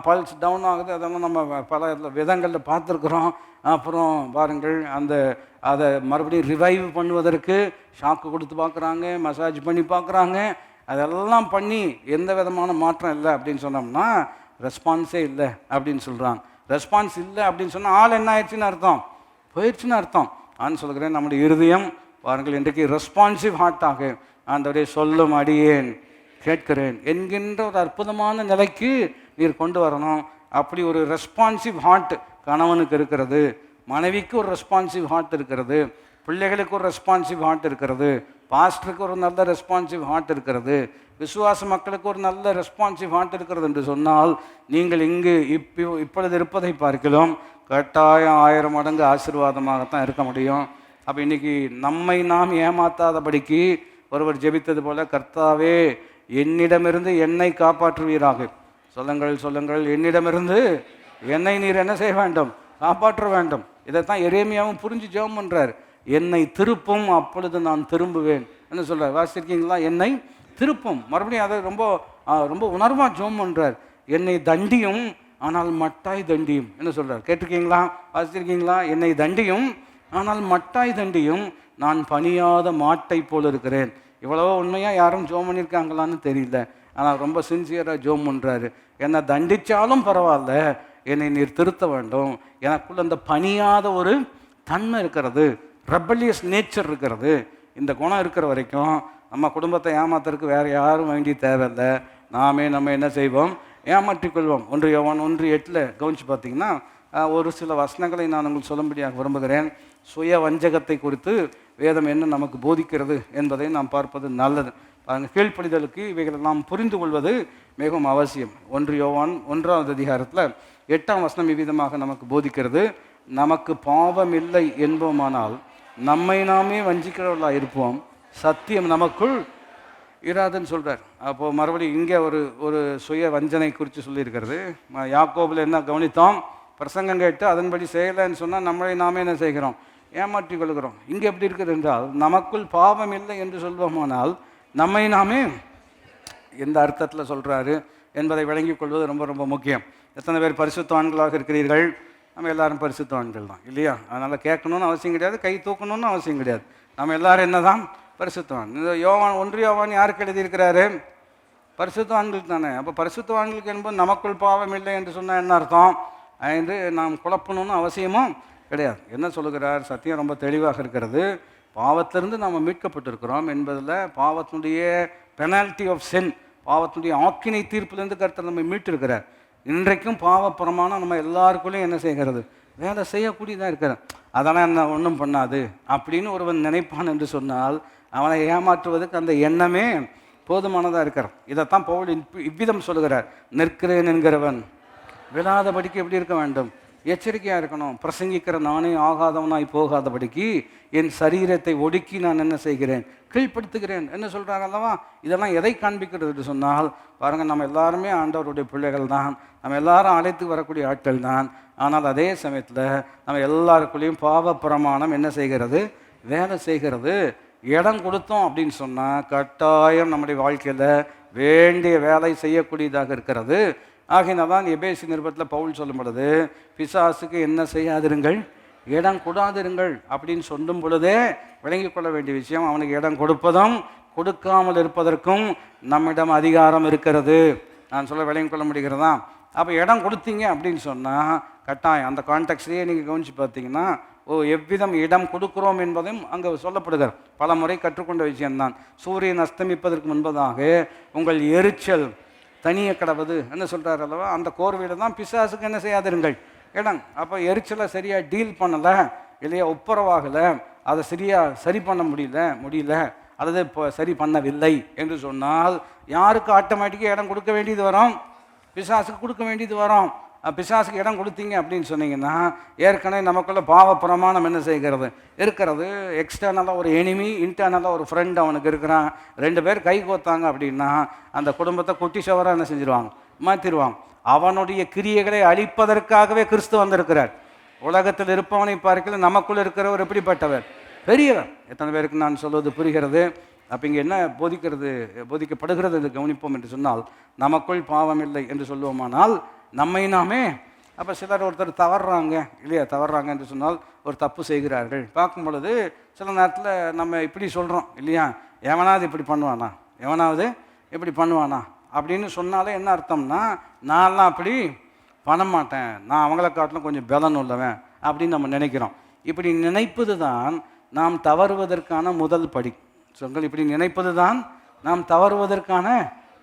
பல்ஸ் டவுன் ஆகுது, அதெல்லாம் நம்ம பல விதங்களில் பார்த்துருக்குறோம். அப்புறம் பாருங்கள், அதை மறுபடியும் ரிவைவ் பண்ணுவதற்கு ஷாக்கு கொடுத்து பார்க்குறாங்க, மசாஜ் பண்ணி பார்க்குறாங்க, அதெல்லாம் பண்ணி எந்த விதமான மாற்றம் இல்லை அப்படின்னு சொன்னோம்னா ரெஸ்பான்ஸே இல்லை அப்படின்னு சொல்கிறாங்க. ரெஸ்பான்ஸ் இல்லை அப்படின்னு சொன்னால் ஆள் என்ன ஆயிடுச்சுன்னு அர்த்தம், போயிடுச்சுன்னு அர்த்தம். நான் சொல்கிறேன், நம்முடைய இருதயம் பாருங்கள் இன்றைக்கு ரெஸ்பான்சிவ் ஹார்ட்டாக ஆண்டவரே சொல்லும் அடியேன் கேட்கிறேன் என்கின்ற ஒரு அற்புதமான நிலைக்கு நீர் கொண்டு வரணும். அப்படி ஒரு ரெஸ்பான்சிவ் ஹார்ட் கணவனுக்கு இருக்கிறது, மனைவிக்கு ஒரு ரெஸ்பான்சிவ் ஹார்ட் இருக்கிறது, பிள்ளைகளுக்கு ஒரு ரெஸ்பான்சிவ் ஹார்ட் இருக்கிறது, பாஸ்டருக்கு ஒரு நல்ல ரெஸ்பான்சிவ் ஹார்ட் இருக்கிறது, விசுவாச மக்களுக்கு ஒரு நல்ல ரெஸ்பான்சிவ் ஹார்ட் இருக்கிறது என்று சொன்னால், நீங்கள் இங்கு இப்பொழுது இருப்பதை பார்க்கலாம் கட்டாயம் 1000 மடங்கு ஆசீர்வாதமாகத்தான் இருக்க முடியும். அப்போ இன்றைக்கி நம்மை நாம் ஏமாத்தாதபடிக்கு ஒருவர் ஜெபித்தது போல, கர்த்தாவே என்னிடமிருந்து என்னை காப்பாற்றுவீராக. சொல்லுங்கள், என்னிடமிருந்து என்னை நீர் என்ன செய்ய வேண்டும், காப்பாற்ற வேண்டும். இதைத்தான் எரேமியாவும் புரிஞ்சு ஜெபம் பண்ணுறார். என்னை திருப்பும், அப்பொழுது நான் திரும்புவேன் என்ன சொல்கிறார், வாசிச்சிருக்கீங்களா? என்னை திருப்பும். மறுபடியும் அதை ரொம்ப ரொம்ப உணர்வாக ஜெபம் பண்ணுறார். என்னை தண்டியும், ஆனால் மட்டாய் தண்டியும் என்ன சொல்கிறார், கேட்டிருக்கீங்களா? வாசிச்சிருக்கீங்களா? என்னை தண்டியும், ஆனால் மட்டாய் தண்டியும், நான் பணியாத மாட்டை போல் இருக்கிறேன். இவ்வளவோ உண்மையாக யாரும் ஜெபம் பண்ணியிருக்காங்களான்னு தெரியல, ஆனால் ரொம்ப சின்சியராக ஜெபம் பண்ணுறாரு. என்னை தண்டித்தாலும் பரவாயில்ல, என்னை நீர் திருத்த வேண்டும். எனக்குள்ள அந்த பணியாத ஒரு தன்மை இருக்கிறது, ரெபலியஸ் நேச்சர் இருக்கிறது. இந்த குணம் இருக்கிற வரைக்கும் நம்ம குடும்பத்தை ஏமாத்துறதுக்கு வேறு யாரும் வேண்டி தேவையில்லை. நாமே நம்ம என்ன செய்வோம், ஏமாற்றிக்கொள்வோம். 1 யோவான் 1:8 கவனித்து பார்த்தீங்கன்னா ஒரு சில வசனங்களை நான் உங்களுக்கு சொல்லும்படியாக விரும்புகிறேன். சுய வஞ்சகத்தை குறித்து வேதம் என்ன நமக்கு போதிக்கிறது என்பதை நாம் பார்ப்பது நல்லது. கீழ்ப்படிதலுக்கு இவைகளை நாம் புரிந்து கொள்வது மிகவும் அவசியம். 1 யோவான் 1ஆம் அதிகாரத்தில் 8ஆம் வசனம் இவ்விதமாக நமக்கு போதிக்கிறது. நமக்கு பாவம் இல்லை என்போமானால் நம்மை நாமே வஞ்சிக்கிறவர்களாக இருப்போம், சத்தியம் நமக்குள் இராதுன்னு சொல்கிறார். அப்போது மறுபடியும் இங்கே ஒரு சுய வஞ்சனை குறித்து சொல்லியிருக்கிறது. யாக்கோபில் என்ன கவனித்தோம், பிரசங்கம் கேட்டு அதன்படி செய்யலைன்னு சொன்னால் நம்மளை நாமே என்ன செய்கிறோம், ஏமாற்றி கொள்கிறோம். இங்கே எப்படி இருக்குது என்றால், நமக்குள் பாவம் இல்லை என்று சொல்வோமானால் நம்மை நாமே எந்த அர்த்தத்தில் சொல்கிறாரு என்பதை விளங்கிக் கொள்வது ரொம்ப ரொம்ப முக்கியம். எத்தனை பேர் பரிசுத்தவான்களாக இருக்கிறீர்கள்? நம்ம எல்லாரும் பரிசுத்தவான்கள் தான் இல்லையா? அதனால் கேட்கணுன்னு அவசியம் கிடையாது, கை தூக்கணும்னு அவசியம் கிடையாது. நம்ம எல்லாரும் என்ன தான் பரிசுத்தவான். இந்த யோவான் 1 யோவான் யாருக்கு எழுதியிருக்கிறாரு? பரிசுத்தவான்களுக்கு தானே. அப்போ பரிசுத்தவான்களுக்கு என்பது நமக்குள் பாவம் இல்லை என்று சொன்னால் என்ன அர்த்தம் என்று நாம் குழப்பணும்னு அவசியமும் கிடையாது. என்ன சொல்லுகிறார்? சத்தியம் ரொம்ப தெளிவாக இருக்கிறது. பாவத்திலிருந்து நாம் மீட்கப்பட்டிருக்கிறோம் என்பதில் பாவத்தினுடைய பெனால்ட்டி ஆஃப் சென், பாவத்தினுடைய ஆக்கினை தீர்ப்பிலிருந்து கர்த்தர் நம்ம மீட்டிருக்கிறார். இன்றைக்கும் பாவப்புறமான நம்ம எல்லாருக்குள்ளேயும் என்ன செய்கிறது, வேலை செய்யக்கூடியதாக இருக்கிறார். அதெல்லாம் என்ன ஒன்றும் பண்ணாது அப்படின்னு ஒருவன் நினைப்பான் என்று சொன்னால் அவனை ஏமாற்றுவதற்கு அந்த எண்ணமே போதுமானதாக இருக்கிறான். இதைத்தான் பவுல் இவ்விதம் சொல்லுகிறார். நிற்கிறேன் என்கிறவன் விழாதபடிக்கு எப்படி இருக்க வேண்டும், எச்சரிக்கையாக இருக்கணும். பிரசங்கிக்கிற நானே ஆகாதவனாய் போகாதபடிக்கு என் சரீரத்தை ஒடுக்கி நான் என்ன செய்கிறேன், கீழ்ப்படுத்துகிறேன் என்ன சொல்கிறாங்க அல்லவா? இதெல்லாம் எதை காண்பிக்கிறது என்று சொன்னால், பாருங்கள், நம்ம எல்லாருமே ஆண்டவருடைய பிள்ளைகள் தான், நம்ம எல்லாரும் அழைத்து வரக்கூடிய ஆட்கள் தான். ஆனால் அதே சமயத்தில் நம்ம எல்லாருக்குள்ளேயும் பாவ பிரமாணம் என்ன செய்கிறது, வேலை செய்கிறது. இடம் கொடுத்தோம் அப்படின்னு சொன்னால் கட்டாயம் நம்முடைய வாழ்க்கையில் வேண்டிய வேலை செய்யக்கூடியதாக இருக்கிறது. ஆகையினால்தான் எபேசி நிருபத்தில் பவுல் சொல்லும் பொழுது, பிசாசுக்கு என்ன செய்யாதிருங்கள், இடம் கொடாதிருங்கள் அப்படின்னு சொல்லும் பொழுதே விளங்கிக் கொள்ள வேண்டிய விஷயம், அவனுக்கு இடம் கொடுப்பதும் கொடுக்காமல் இருப்பதற்கும் நம்மிடம் அதிகாரம் இருக்கிறது. நான் சொல்ல விளங்கிக் கொள்ள முடிகிறதா? அப்போ இடம் கொடுத்தீங்க அப்படின்னு சொன்னால் கட்டாயம் அந்த கான்டெக்ட்லேயே நீங்கள் கவனித்து பார்த்தீங்கன்னா எவ்விதம் இடம் கொடுக்குறோம் என்பதையும் அங்கே சொல்லப்படுகிறார். பல முறை கற்றுக்கொண்ட விஷயம்தான். சூரியன் அஸ்தமிப்பதற்கு முன்பதாக உங்கள் எரிச்சல் தனிய கடவுது என்ன சொல்கிறார் அல்லவா, அந்த கோர்வையில் தான் பிசாசுக்கு என்ன செய்யாதிருங்கள் இடம். அப்போ எரிச்சலை சரியாக டீல் பண்ணலை இல்லையா, ஒப்புரவாகலை, அதை சரியாக சரி பண்ண முடியல அல்லது இப்போ சரி பண்ணவில்லை என்று சொன்னால் யாருக்கு ஆட்டோமேட்டிக்காக இடம் கொடுக்க வேண்டியது வரும்? பிசாசுக்கு கொடுக்க வேண்டியது வரும். பிசாசுக்கு இடம் கொடுத்தீங்க அப்படின்னு சொன்னீங்கன்னா ஏற்கனவே நமக்குள்ள பாவ பிரமாணம் என்ன செய்கிறது இருக்கிறது. எக்ஸ்டர்னலாக ஒரு எனிமி, இன்டர்னலாக ஒரு ஃப்ரெண்ட் அவனுக்கு இருக்கிறான். 2 பேர் கை கோத்தாங்க அப்படின்னா அந்த குடும்பத்தை குட்டி சவராக என்ன செஞ்சிருவாங்க, மாற்றிடுவாங்க. அவனுடைய கிரியைகளை அழிப்பதற்காகவே கிறிஸ்து வந்திருக்கிறார். உலகத்தில் இருப்பவனை பார்க்கல நமக்குள்ள இருக்கிறவர் எப்படிப்பட்டவர், பெரியவர். எத்தனை பேருக்கு நான் சொல்வது புரிகிறது? அப்போ இங்கே என்ன போதிக்கப்படுகிறது என்று கவனிப்போம் என்று சொன்னால், நமக்குள் பாவம் இல்லை என்று சொல்லுவோமானால் நம்மை நாமே. அப்போ சிலர் ஒருத்தர் தவறுறாங்க இல்லையா, தவறுறாங்க என்று சொன்னால் ஒரு தப்பு செய்கிறார்கள். பார்க்கும் பொழுது சில நேரத்தில் நம்ம இப்படி சொல்கிறோம் இல்லையா, எவனாவது இப்படி பண்ணுவானா அப்படின்னு சொன்னாலே என்ன அர்த்தம்னா, நான்லாம் அப்படி பண்ண மாட்டேன், நான் அவங்கள காட்டிலும் கொஞ்சம் பலன் உள்ளவன் அப்படின்னு நம்ம நினைக்கிறோம். இப்படி நினைப்பது தான் நாம் தவறுவதற்கான முதல் படி. சொற்கள் இப்படி நினைப்பது தான் நாம் தவறுவதற்கான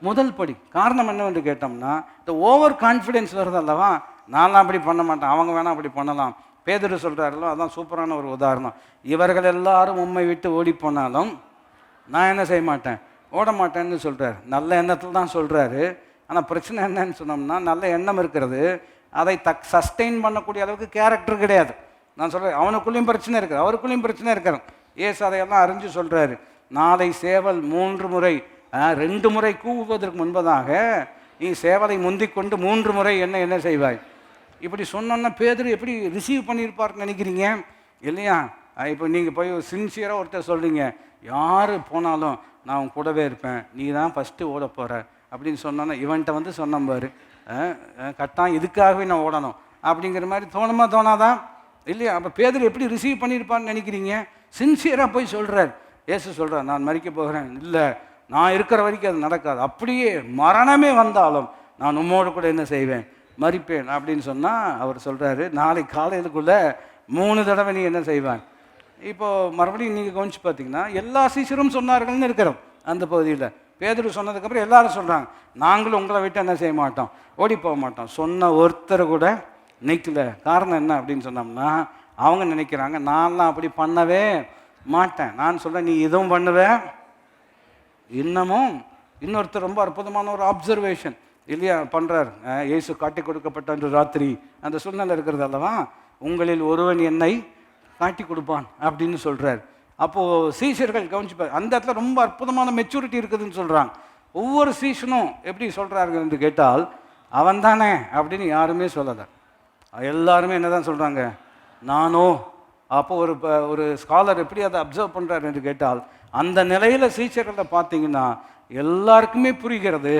முதல் படி. காரணம் என்னவென்று கேட்டோம்னா, இந்த ஓவர் கான்ஃபிடென்ஸ் வருது அல்லவா, நான்லாம் அப்படி பண்ண மாட்டேன், அவங்க வேணால் அப்படி பண்ணலாம். பேதுரு சொல்கிறாரല്ലോ, அதான் சூப்பரான ஒரு உதாரணம். இவர்கள் எல்லாரும் உம்மை விட்டு ஓடி போனாலும் நான் என்ன செய்ய மாட்டேன், ஓட மாட்டேன்னு சொல்கிறார். நல்ல எண்ணத்தில் தான் சொல்கிறாரு. ஆனால் பிரச்சனை என்னன்னு சொன்னோம்னா, நல்ல எண்ணம் இருக்கிறது, அதை சஸ்டெயின் பண்ணக்கூடிய அளவுக்கு கேரக்டர் கிடையாது. நான் சொல்கிறேன், அவனுக்குள்ளேயும் பிரச்சனை இருக்குது, அவருக்குள்ளேயும் பிரச்சனை இருக்கிறோம். ஏசு அதையெல்லாம் அறிஞ்சு சொல்கிறாரு, நாளை சேவல் 3 முறை 2 முறை கூவுவதற்கு முன்பதாக நீ சேவலை முந்திக்கொண்டு 3 முறை என்ன செய்வாய். இப்படி சொன்னோன்னா பேதுரு எப்படி ரிசீவ் பண்ணியிருப்பார்னு நினைக்கிறீங்க இல்லையா? இப்போ நீங்கள் போய் சின்சியராக ஒருத்தர் சொல்கிறீங்க, யார் போனாலும் நான் உன் கூடவே இருப்பேன், நீ தான் ஃபஸ்ட்டு ஓட போகிற அப்படின்னு சொன்னோன்னா, இவன்கிட்ட சொன்ன பாரு கட்டாயம் இதுக்காகவே நான் ஓடணும் அப்படிங்கிற மாதிரி தோணாதான் இல்லையா? அப்போ பேதுரு எப்படி ரிசீவ் பண்ணியிருப்பான்னு நினைக்கிறீங்க? சின்சியராக போய் சொல்கிறார். ஏசு சொல்கிறார், நான் மரிக்க போகிறேன், இல்லை நான் இருக்கிற வரைக்கும் அது நடக்காது, அப்படியே மரணமே வந்தாலும் நான் உம்மோடு கூட என்ன செய்வேன், மரிப்பேன் அப்படின்னு சொன்னால் அவர் சொல்கிறாரு, நாளை காலையிலுக்குள்ளே 3 தடவை நீ என்ன செய்வான். இப்போது மறுபடியும் நீங்கள் கவனிச்சு பார்த்தீங்கன்னா எல்லா சீசரும் சொன்னார்கள்னு இருக்கிறோம் அந்த பகுதியில். பேதுரு சொன்னதுக்கப்புறம் எல்லாரும் சொல்கிறாங்க, நாங்களும் உங்களை விட்டு என்ன செய்ய மாட்டோம், ஓடி போக மாட்டோம். சொன்ன ஒருத்தர் கூட நிற்கல. காரணம் என்ன அப்படின்னு சொன்னோம்னா, அவங்க நினைக்கிறாங்க நான்லாம் அப்படி பண்ணவே மாட்டேன். நான் சொல்கிறேன், நீ இதுவும் பண்ணுவேன். இன்னொருத்தர் ரொம்ப அற்புதமான ஒரு அப்சர்வேஷன் இல்லையா பண்ணுறார். இயேசு காட்டி கொடுக்கப்பட்ட அன்று ராத்திரி அந்த சூழ்நிலை இருக்கிறது அல்லவா, உங்களில் ஒருவன் என்னை காட்டி கொடுப்பான் அப்படின்னு சொல்கிறார். அப்போது சீஷர்கள் கவனிச்சுப்பார், அந்த இடத்துல ரொம்ப அற்புதமான மெச்சூரிட்டி இருக்குதுன்னு சொல்கிறாங்க. ஒவ்வொரு சீஷனும் எப்படி சொல்கிறார்கள் என்று கேட்டால், அவன் தானே அப்படின்னு யாருமே சொல்லலை. எல்லாருமே என்ன தான் சொல்கிறாங்க, நானோ. அப்போ ஒரு ஸ்காலர் எப்படி அதை அப்சர்வ் பண்ணுறாரு என்று கேட்டால், அந்த நிலையில் சீஷர்களை பார்த்தீங்கன்னா எல்லாருக்குமே புரிகிறது,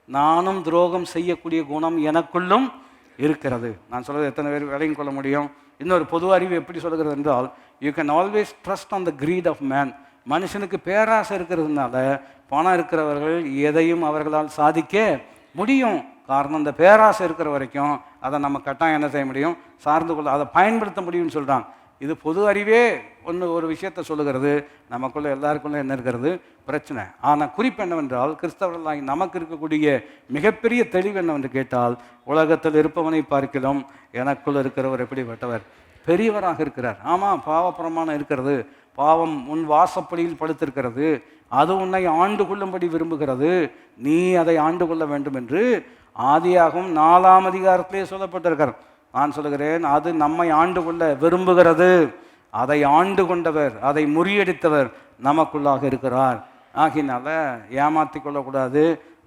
நானும் துரோகம் செய்யக்கூடிய குணம் எனக்குள்ளும் இருக்கிறது. நான் சொல்கிறது எத்தனை பேர் விலையும் கொள்ள முடியும்? இன்னொரு பொது அறிவு எப்படி சொல்கிறது என்றால், you can always trust on the greed of man. மனுஷனுக்கு பேராசை இருக்கிறதுனால பணம் இருக்கிறவர்கள் எதையும் அவர்களால் சாதிக்க முடியும். காரணம், இந்த பேராசை இருக்கிற வரைக்கும் அதை நம்ம கட்டாயம் என்ன செய்ய முடியும், சார்ந்து கொள்ள, அதை பயன்படுத்த முடியும்னு சொல்கிறாங்க. இது பொது அறிவே ஒரு விஷயத்தை சொல்லுகிறது, நமக்குள்ள எல்லாருக்குள்ள என்ன இருக்கிறது பிரச்சனை. ஆனால் குறிப்பு என்னவென்றால், கிறிஸ்தவர்களாகி நமக்கு இருக்கக்கூடிய மிகப்பெரிய தெளிவு என்னவென்று கேட்டால், உலகத்தில் இருப்பவனை பார்க்கலாம் எனக்குள்ள இருக்கிறவர் எப்படிப்பட்டவர், பெரியவராக இருக்கிறார். ஆமாம், பாவப்பிரமாணம் இருக்கிறது, பாவம் உன் வாசப்படியில் படுத்திருக்கிறது, அது உன்னை ஆண்டு கொள்ளும்படி விரும்புகிறது, நீ அதை ஆண்டு கொள்ள வேண்டும் என்று ஆதியாகவும் 4ஆம் அதிகாரத்திலே சொல்லப்பட்டிருக்கிறார். நான் சொல்லுகிறேன், அது நம்மை ஆண்டு கொள்ள விரும்புகிறது. அதை ஆண்டு கொண்டவர், அதை முறியடித்தவர் நமக்குள்ளாக இருக்கிறார். ஆகினால ஏமாற்றி கொள்ளக்கூடாது.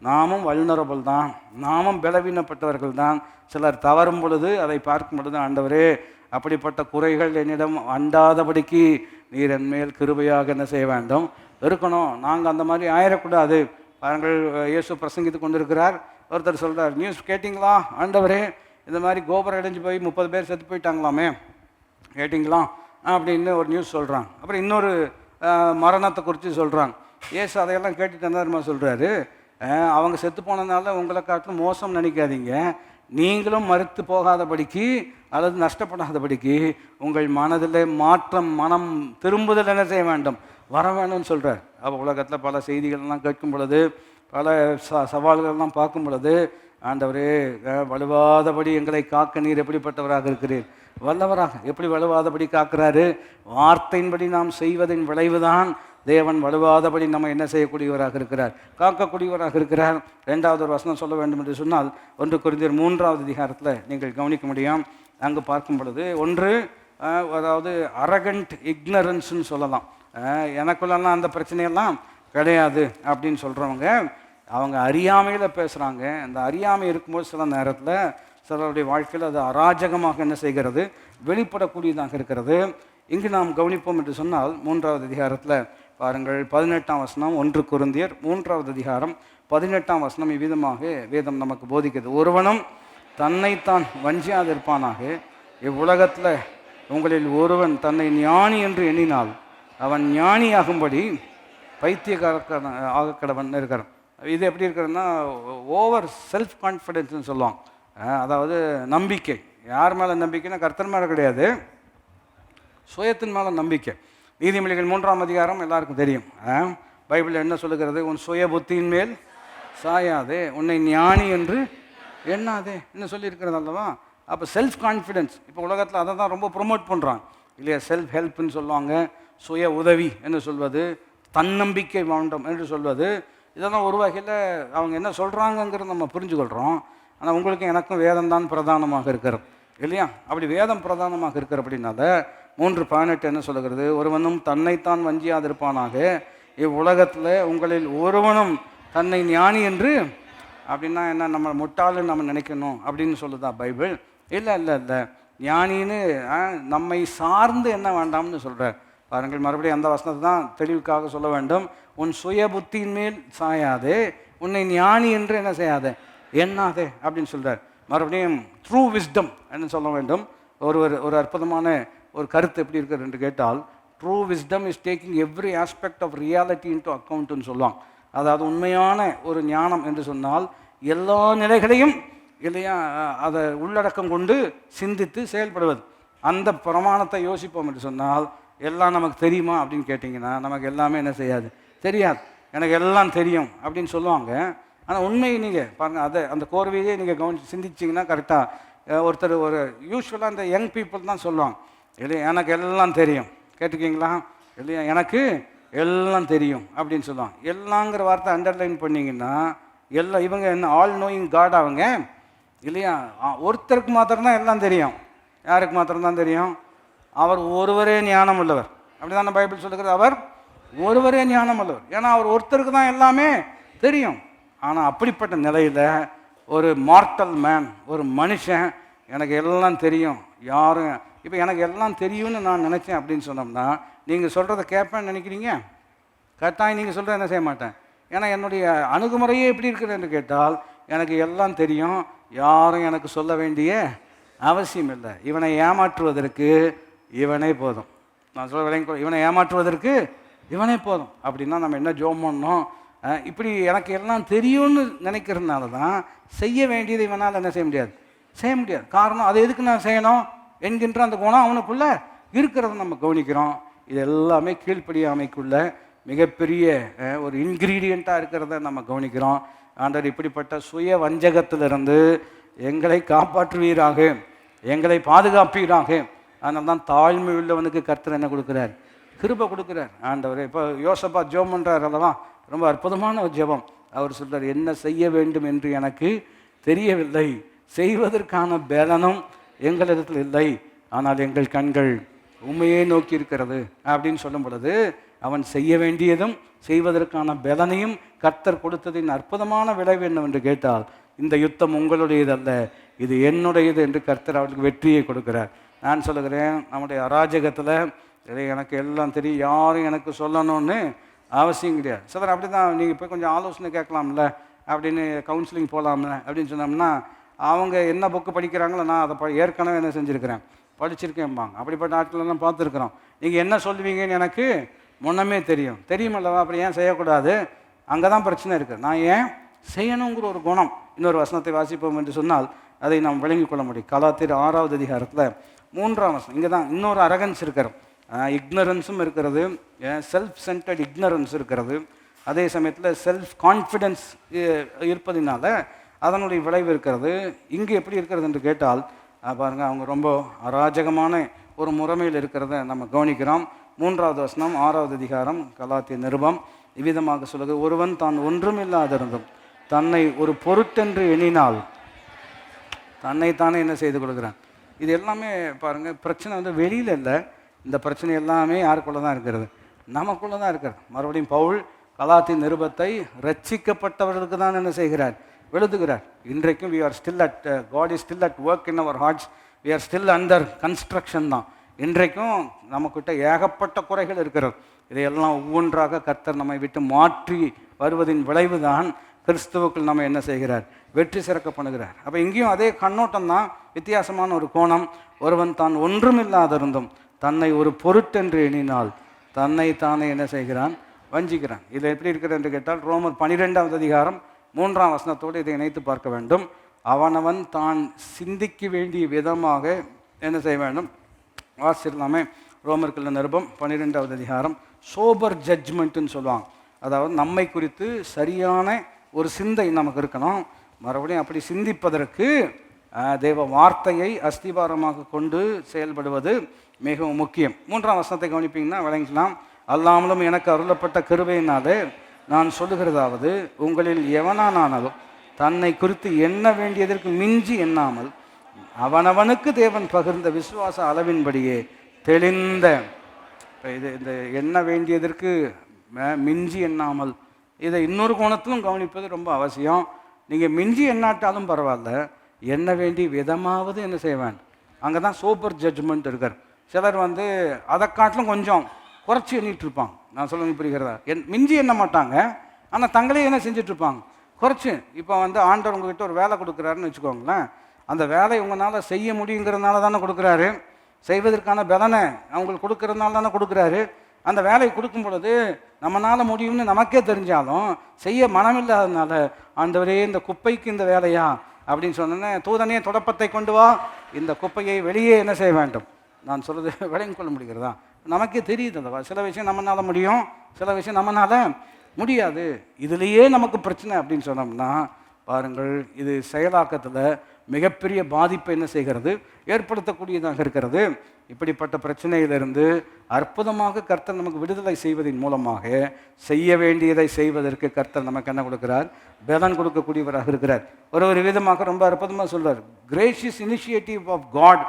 நாமும் வல்னரபிள் தான், நாமும் பலவீனப்பட்டவர்கள் தான். சிலர் தவறும் பொழுது அதை பார்க்கும் பொழுது, ஆண்டவரே அப்படிப்பட்ட குறைகள் என்னிடம் அண்டாதபடிக்கு நீர் என்மேல் கிருபையாக என்ன செய்ய வேண்டும் இருக்கணும். நாங்கள் அந்த மாதிரி ஆயிடக்கூடாது. பாருங்கள், இயேசு பிரசங்கித்து கொண்டிருக்கிறார். ஒருத்தர் சொல்கிறார், நியூஸ் கேட்டிங்களா ஆண்டவரே, இந்த மாதிரி கோபுரம் இடைஞ்சு போய் 30 பேர் செத்து போயிட்டாங்களாமே, கேட்டிங்களா அப்படின்னு ஒரு நியூஸ் சொல்கிறாங்க. அப்புறம் இன்னொரு மரணத்தை குறித்து சொல்கிறாங்க. ஏசு அதையெல்லாம் கேட்டுட்டு என்ன சொல்கிறாரு, அவங்க செத்து போனதுனால உங்களை காட்டிலும் மோசம் நினைக்காதீங்க, நீங்களும் மறுத்து போகாதபடிக்கு அல்லது நஷ்டப்படாதபடிக்கு உங்கள் மனதில் மாற்றம், மனம் திரும்புதல் என்ன செய்ய வேண்டும், வர வேண்டும்னு சொல்கிறார். அப்போ உலகத்தில் பல செய்திகள்லாம் கேட்கும் பொழுது, பல சவால்கள்லாம் பார்க்கும் பொழுது, ஆண்டவரே வலுவாதபடி எங்களை காக்க நீர் எப்படிப்பட்டவராக இருக்கிறீர், வல்லவராக. எப்படி வலுவாதபடி காக்கிறாரு? வார்த்தையின்படி நாம் செய்வதின் விளைவுதான் தேவன் வலுவாதபடி நம்ம என்ன செய்யக்கூடியவராக இருக்கிறார், காக்கக்கூடியவராக இருக்கிறார். ரெண்டாவது ஒரு வசனம் சொல்ல வேண்டும் என்று சொன்னால் 1 கொரிந்தியர் 3வது அதிகாரத்தில் நீங்கள் கவனிக்க முடியும். அங்கு பார்க்கும் பொழுது ஒன்று, அதாவது அரகண்ட் இக்னரன்ஸ்ன்னு சொல்லலாம். எனக்குள்ளெல்லாம் அந்த பிரச்சனையெல்லாம் கிடையாது அப்படின்னு சொல்கிறவங்க, அவங்க அறியாமையில் பேசுகிறாங்க. அந்த அறியாமை இருக்கும்போது சில நேரத்தில் சிலருடைய வாழ்க்கையில் அது அராஜகமாக என்ன செய்கிறது, வெளிப்படக்கூடியதாக இருக்கிறது. இங்கு நாம் கவனிப்போம் என்று சொன்னால் 3வது அதிகாரத்தில் பாருங்கள், 18ஆம் வசனம். 1 கொரிந்தியர் 3வது அதிகாரம் 18ஆம் வசனம் இவ்விதமாக வேதம் நமக்கு போதிக்கிறது. ஒருவனும் தன்னைத்தான் வஞ்சியாதிருப்பானாக, இவ்வுலகத்தில் உங்களில் ஒருவன் தன்னை ஞானி என்று எண்ணினால் அவன் ஞானியாகும்படி பைத்தியக்காரன் ஆக கடவன் இருக்கிறான். இது எப்படி இருக்கிறதுனா, ஓவர் செல்ஃப் கான்ஃபிடென்ஸ்னு சொல்லுவாங்க. அதாவது நம்பிக்கை. யார் மேலே நம்பிக்கைன்னா கர்த்தர் மேலே கிடையாது, சுயத்தின் மேலே நம்பிக்கை. நீதிமொழிகள் 3ஆம் அதிகாரம் எல்லாருக்கும் தெரியும். பைபிள் என்ன சொல்லுகிறது? உன் சுய புத்தியின் மேல் சாயாதே, உன்னை ஞானி என்று எண்ணாதே என்ன சொல்லியிருக்கிறது அல்லவா? அப்போ செல்ஃப் கான்ஃபிடென்ஸ் இப்போ உலகத்தில் அதை தான் ரொம்ப ப்ரொமோட் பண்ணுறாங்க இல்லையா? செல்ஃப் ஹெல்ப்னு சொல்லுவாங்க, சுய உதவி என்று சொல்வது, தன்னம்பிக்கை வேண்டும் என்று சொல்வது. இதெல்லாம் ஒரு வகையில் அவங்க என்ன சொல்கிறாங்கங்கிறது நம்ம புரிஞ்சுக்கொள்கிறோம். ஆனால் உங்களுக்கும் எனக்கும் வேதம் தான் பிரதானமாக இருக்கிறது இல்லையா? அப்படி வேதம் பிரதானமாக இருக்கிற அப்படின்னால 3:18 என்ன சொல்லுகிறது? ஒருவனும் தன்னைத்தான் வஞ்சியாதிருப்பானாக, இவ்வுலகத்தில் உங்களில் ஒருவனும் தன்னை ஞானி என்று. அப்படின்னா என்ன, நம்ம முட்டாளுன்னு நம்ம நினைக்கணும் அப்படின்னு சொல்லுதா பைபிள்? இல்லை இல்லை இல்லை, ஞானின்னு நம்மை சார்ந்து என்ன வேண்டாம்னு சொல்கிறார். பாருங்கள், மறுபடியும் அந்த வசனத்தை தான் தெளிவுக்காக சொல்ல வேண்டும். உன் சுய புத்தியின் மேல் சாயாதே, உன்னை ஞானி என்று என்ன செய்யாதே, எண்ணாதே அப்படின்னு சொல்கிறார். மறுபடியும் ட்ரூ விஸ்டம் என்ன சொல்ல வேண்டும். ஒரு அற்புதமான ஒரு கருத்து எப்படி இருக்குது என்று கேட்டால், true wisdom is taking every aspect of reality into அக்கௌண்ட்னு சொல்லுவாங்க. அதாவது உண்மையான ஒரு ஞானம் என்று சொன்னால் எல்லா நிலைகளையும் இல்லையா அதை உள்ளடக்கம் கொண்டு சிந்தித்து செயல்படுவது. அந்த பிரமாணத்தை யோசிப்போம் என்று சொன்னால் எல்லாம் நமக்கு தெரியுமா அப்படின்னு கேட்டிங்கன்னா நமக்கு எல்லாமே என்ன செய்யாது, தெரியாது. எனக்கு எல்லாம் தெரியும் அப்படின்னு சொல்லுவாங்க. ஆனால் உண்மையை நீங்கள் பாருங்கள், அதை அந்த கோர்வையே நீங்கள் கவனித்து சிந்திச்சிங்கன்னா கரெக்டாக ஒருத்தர் ஒரு யூஸ்வலாக இந்த யங் பீப்புள் தான் சொல்லுவாங்க இல்லையா, எனக்கு எல்லாம் தெரியும். கேட்டுக்கிங்களா இல்லையா? எனக்கு எல்லாம் தெரியும் அப்படின்னு சொல்லுவாங்க. எல்லாங்கிற வார்த்தை அண்டர்லைன் பண்ணிங்கன்னா எல்லாம் இவங்க என்ன ஆல் நோயிங் காட் அவங்க இல்லையா? ஒருத்தருக்கு மாத்திரம்தான் எல்லாம் தெரியும். யாருக்கு மாத்திரம்தான் தெரியும்? அவர் ஒருவரே ஞானம் உள்ளவர். அப்படி தானே பைபிள் சொல்லுகிறது, அவர் ஒருவரே ஞானம் உள்ளவர். ஏன்னா அவர் ஒருத்தருக்கு தான் எல்லாமே தெரியும். ஆனால் அப்படிப்பட்ட நிலையில் ஒரு மார்டல் மேன், ஒரு மனுஷன் எனக்கு எல்லாம் தெரியும், யாரும் இப்போ எனக்கு எல்லாம் தெரியும்னு நான் நினச்சேன் அப்படின்னு சொன்னோம்னா நீங்கள் சொல்கிறத கேட்பேன்னு நினைக்கிறீங்க? கட்டாயம் நீங்கள் சொல்கிற என்ன செய்ய மாட்டேன். ஏன்னா என்னுடைய அணுகுமுறையே எப்படி இருக்குது என்று கேட்டால், எனக்கு எல்லாம் தெரியும், யாரும் எனக்கு சொல்ல வேண்டிய அவசியம் இல்லை. இவனை ஏமாற்றுவதற்கு இவனே போதும். நான் சொல்ல விளைங்க, இவனை ஏமாற்றுவதற்கு இவனே போதும். அப்படின்னா நம்ம என்ன ஜோம் பண்ணோம்? இப்படி எனக்கு எல்லாம் தெரியும்னு நினைக்கிறதுனால தான் செய்ய வேண்டியது இவனால் என்ன செய்ய முடியாது, செய்ய முடியாது. காரணம் அது எதுக்கு நான் செய்யணும் என்கின்ற அந்த குணம் அவனுக்குள்ளே இருக்கிறத நம்ம கவனிக்கிறோம். இது எல்லாமே கீழ்ப்படியாமைக்குள்ள மிகப்பெரிய ஒரு இன்க்ரீடியண்ட்டாக இருக்கிறத நம்ம கவனிக்கிறோம். ஆண்டவர் இப்படிப்பட்ட சுய வஞ்சகத்திலிருந்து எங்களை காப்பாற்றுவீராக, எங்களை பாதுகாப்பீராக. அதனால தான் தாழ்மை உள்ளவனுக்கு கர்த்தர் என்ன கொடுக்குறார், கிருபை கொடுக்குறார் ஆண்டவர். இப்போ யோசப்பா ஜெபம் பண்ணுறார் அல்லவா, ரொம்ப அற்புதமான ஒரு ஜெபம். அவர் சொல்கிறார், என்ன செய்ய வேண்டும் என்று எனக்கு தெரியவில்லை, செய்வதற்கான பலனும் எங்களிடத்தில் இல்லை, ஆனால் எங்கள் கண்கள் உண்மையே நோக்கி இருக்கிறது அப்படின்னு சொல்லும் பொழுது அவன் செய்ய வேண்டியதும் செய்வதற்கான பலனையும் கர்த்தர் கொடுத்ததின் அற்புதமான விளைவு என்னவென்று கேட்டால், இந்த யுத்தம் உங்களுடையது அல்ல, இது என்னுடையது என்று கர்த்தர் அவர்களுக்கு வெற்றியை கொடுக்கிறார். நான் சொல்லுகிறேன், நம்முடைய அராஜகத்தில் எனக்கு எல்லாம் தெரியும், யாரும் எனக்கு சொல்லணும்னு அவசியம் கிடையாது. சார் அப்படி தான் நீங்கள் போய் கொஞ்சம் ஆலோசனை கேட்கலாம்ல அப்படின்னு, கவுன்சிலிங் போகலாம்ல அப்படின்னு சொன்னோம்னா, அவங்க என்ன புக்கு படிக்கிறாங்களோ நான் அதை ஏற்கனவே என்ன செஞ்சுருக்கிறேன், படிச்சிருக்கேன்பாங்க. அப்படிப்பட்ட ஆட்களெல்லாம் பார்த்துருக்குறோம். நீங்கள் என்ன சொல்லுவீங்கன்னு எனக்கு முன்னமே தெரியுமல்லவா, அப்படி ஏன் செய்யக்கூடாது? அங்கே தான் பிரச்சனை இருக்குது. நான் ஏன் செய்யணுங்கிற ஒரு குணம். இன்னொரு வசனத்தை வாசிப்போம் என்று சொன்னால் அதை நாம் விளங்கிக் கொள்ள முடியும். கலாத்தியர் 6வது அதிகாரத்தில் 3ஆம் வசனம். இங்கே தான் இன்னொரு அரகன்ஸ் இருக்கிறது, இக்னரன்ஸும் இருக்கிறது, செல்ஃப் சென்டர்ட் இக்னரன்ஸ் இருக்கிறது. அதே சமயத்தில் செல்ஃப் கான்ஃபிடென்ஸ் இருப்பதினால அதனுடைய விளைவு இருக்கிறது. இங்கே எப்படி இருக்கிறது என்று கேட்டால் பாருங்கள், அவங்க ரொம்ப அராஜகமான ஒரு முறைமையில் இருக்கிறத நம்ம கவனிக்கிறோம். 3வது வசனம் 6வது அதிகாரம் கலாத்திய நிருபம் இவ்விதமாக சொல்லுது, ஒருவன் தான் ஒன்றுமில்லாதிருந்தும் தன்னை ஒரு பொருட்டென்று எண்ணினால் தன்னைத்தானே என்ன செய்து கொடுக்குறான். இது எல்லாமே பாருங்கள், பிரச்சனை வந்து வெளியில் இல்லை, இந்த பிரச்சனை எல்லாமே யாருக்குள்ளே தான் இருக்கிறது, நமக்குள்ளே தான் இருக்கிறது. மறுபடியும் பவுல் கலாத்திய நிருபத்தை ரட்சிக்கப்பட்டவர்களுக்கு தான் என்ன செய்கிறார், எழுதுகிறார். இன்றைக்கும் we are still at God is still at work in our hearts, we are still under construction தான். இன்றைக்கும் நமக்கிட்ட ஏகப்பட்ட குறைகள் இருக்கிறது. இதையெல்லாம் ஒவ்வொன்றாக கர்த்தர் நம்மை விட்டு மாற்றி வருவதின் விளைவு தான் கிறிஸ்துவுக்குள் நம்ம என்ன செய்கிறார், வெற்றி சிறக்க பண்ணுகிறார். அப்போ இங்கேயும் அதே கண்ணோட்டம் தான், வித்தியாசமான ஒரு கோணம். ஒருவன் தான் ஒன்றுமில்லாதிருந்தும் தன்னை ஒரு பொருட்டென்று எண்ணினால் தன்னை தானே என்ன செய்கிறான், வஞ்சிக்கிறான். இதில் எப்படி இருக்கிறது என்று கேட்டால் ரோமர் 12வது அதிகாரம் 3ஆம் வசனத்தோடு இதை இணைத்து பார்க்க வேண்டும். அவனவன் தான் சிந்திக்க வேண்டிய விதமாக என்ன செய்ய வேண்டும், வாசிடலாமே. ரோமர்கள் நிருபம் 12வது அதிகாரம் சோபர் ஜட்ஜ்மெண்ட்டுன்னு சொல்லுவாங்க. அதாவது நம்மை குறித்து சரியான ஒரு சிந்தை நமக்கு இருக்கணும். மறுபடியும் அப்படி சிந்திப்பதற்கு தேவ வார்த்தையை அஸ்திபாரமாக கொண்டு செயல்படுவது மிகவும் முக்கியம். 3ஆம் வசனத்தை கவனிப்பீங்கன்னா விளங்கிக்கலாம். அல்லாமலும் எனக்கு அருளப்பட்ட கிருபையினாலே நான் சொல்லுகிறதாவது, உங்களில் எவனானாலும் தன்னை குறித்து எண்ண வேண்டியதற்கு மிஞ்சி எண்ணாமல் அவனவனுக்கு தேவன் பகிர்ந்த விசுவாச அளவின்படியே தெளிந்த, இது இந்த எண்ண வேண்டியதற்கு மிஞ்சி எண்ணாமல், இதை இன்னொரு கோணத்திலும் கவனிப்பது ரொம்ப அவசியம். நீங்கள் மிஞ்சி எண்ணாட்டாலும் பரவாயில்ல, எண்ண வேண்டிய விதமாவது என்ன செய்வேன். அங்கே தான் சூப்பர் ஜட்ஜ்மெண்ட் இருக்கார். சிலர் வந்து அதை காட்டிலும் கொஞ்சம் குறைச்சி எண்ணிட்டுருப்பாங்க. நான் சொல்லுங்க புரிகிறதா, மிஞ்சி எண்ண மாட்டாங்க, ஆனால் தங்களே என்ன செஞ்சிட்ருப்பாங்க, குறைச்சி. இப்போ வந்து ஆண்டவர் உங்ககிட்ட ஒரு வேலை கொடுக்குறாருன்னு வச்சுக்கோங்களேன், அந்த வேலையை உங்களால் செய்ய முடியுங்கிறதுனால தானே கொடுக்குறாரு, செய்வதற்கான பலனை அவங்களுக்கு கொடுக்கறதுனால தானே கொடுக்குறாரு. அந்த வேலையை கொடுக்கும் பொழுது நம்மளால் முடியும்னு நமக்கே தெரிஞ்சாலும் செய்ய மனமில்லாததுனால, ஆண்டவரே இந்த குப்பைக்கு இந்த வேலையா அப்படின்னு சொன்னேன்னே, தூதனே தொடப்பத்தை கொண்டு வா, இந்த குப்பையை வெளியே என்ன செய்ய வேண்டும். நான் சொல்கிறது விளங்கி கொள்ள முடிகிறதா, நமக்கே தெரியுது அல்லவா. சில விஷயம் நம்மளால் முடியும், சில விஷயம் நம்மளால் முடியாது. இதுலேயே நமக்கு பிரச்சனை அப்படின்னு சொன்னோம்னா பாருங்கள், இது செயலாக்கத்தில் மிகப்பெரிய பாதிப்பை என்ன செய்கிறது, ஏற்படுத்தக்கூடியதாக இருக்கிறது. இப்படிப்பட்ட பிரச்சனையிலிருந்து அற்புதமாக கர்த்தர் நமக்கு விடுதலை செய்வதன் மூலமாக செய்ய வேண்டியதை செய்வதற்கு கர்த்தர் நமக்கு என்ன கொடுக்கிறார், பலன் கொடுக்கக்கூடியவராக இருக்கிறார். ஒரு விதமாக ரொம்ப அற்புதமாக சொல்றார், gracious initiative of God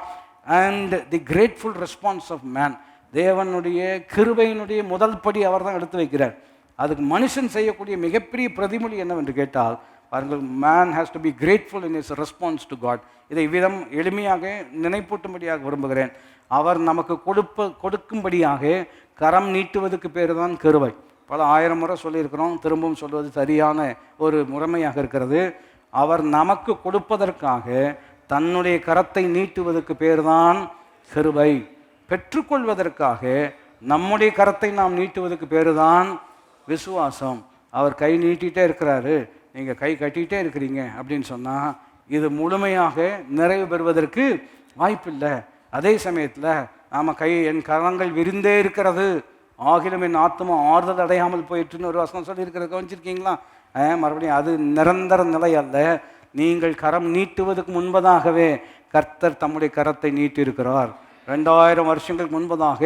and the grateful response of man. தேவனுடைய கிருபையினுடைய முதல் படி அவர் தான் எடுத்து வைக்கிறார். அதுக்கு மனுஷன் செய்யக்கூடிய மிகப்பெரிய பிரதிமொழி என்னவென்று கேட்டால் பாருங்கள், man has to be grateful in his response to God. இதை விதம் எளிமையாக நினைப்பூட்டும்படியாக விரும்புகிறேன். அவர் நமக்கு கொடுக்கும்படியாக கரம் நீட்டுவதற்கு பேர் தான் கிருபை. பல ஆயிரம் முறை சொல்லியிருக்கிறோம், திரும்பவும் சொல்வது சரியான ஒரு முறைமையாக இருக்கிறது. அவர் நமக்கு கொடுப்பதற்காக தன்னுடைய கரத்தை நீட்டுவதற்கு பேர் தான் கிருபை. பெற்றுக்கொள்வதற்காக நம்முடைய கரத்தை நாம் நீட்டுவதற்கு பேர் தான் விசுவாசம். அவர் கை நீட்டிகிட்டே இருக்கிறாரு, நீங்கள் கை கட்டிகிட்டே இருக்கிறீங்க அப்படின்னு சொன்னால் இது முழுமையாக நிறைவு பெறுவதற்கு வாய்ப்பில்லை. அதே சமயத்தில் நாம் என் கரங்கள் விரிந்தே இருக்கிறது, ஆகிலும் என் ஆத்மா ஆறுதல் அடையாமல் போயிட்டுன்னு ஒரு வசனம் சொல்லியிருக்கிறது கவனிச்சிருக்கீங்களா? மறுபடியும் அது நிரந்தர நிலை அல்ல. நீங்கள் கரம் நீட்டுவதற்கு முன்பதாகவே கர்த்தர் தம்முடைய கரத்தை நீட்டியிருக்கிறார். 2000 வருஷங்களுக்கு முன்பதாக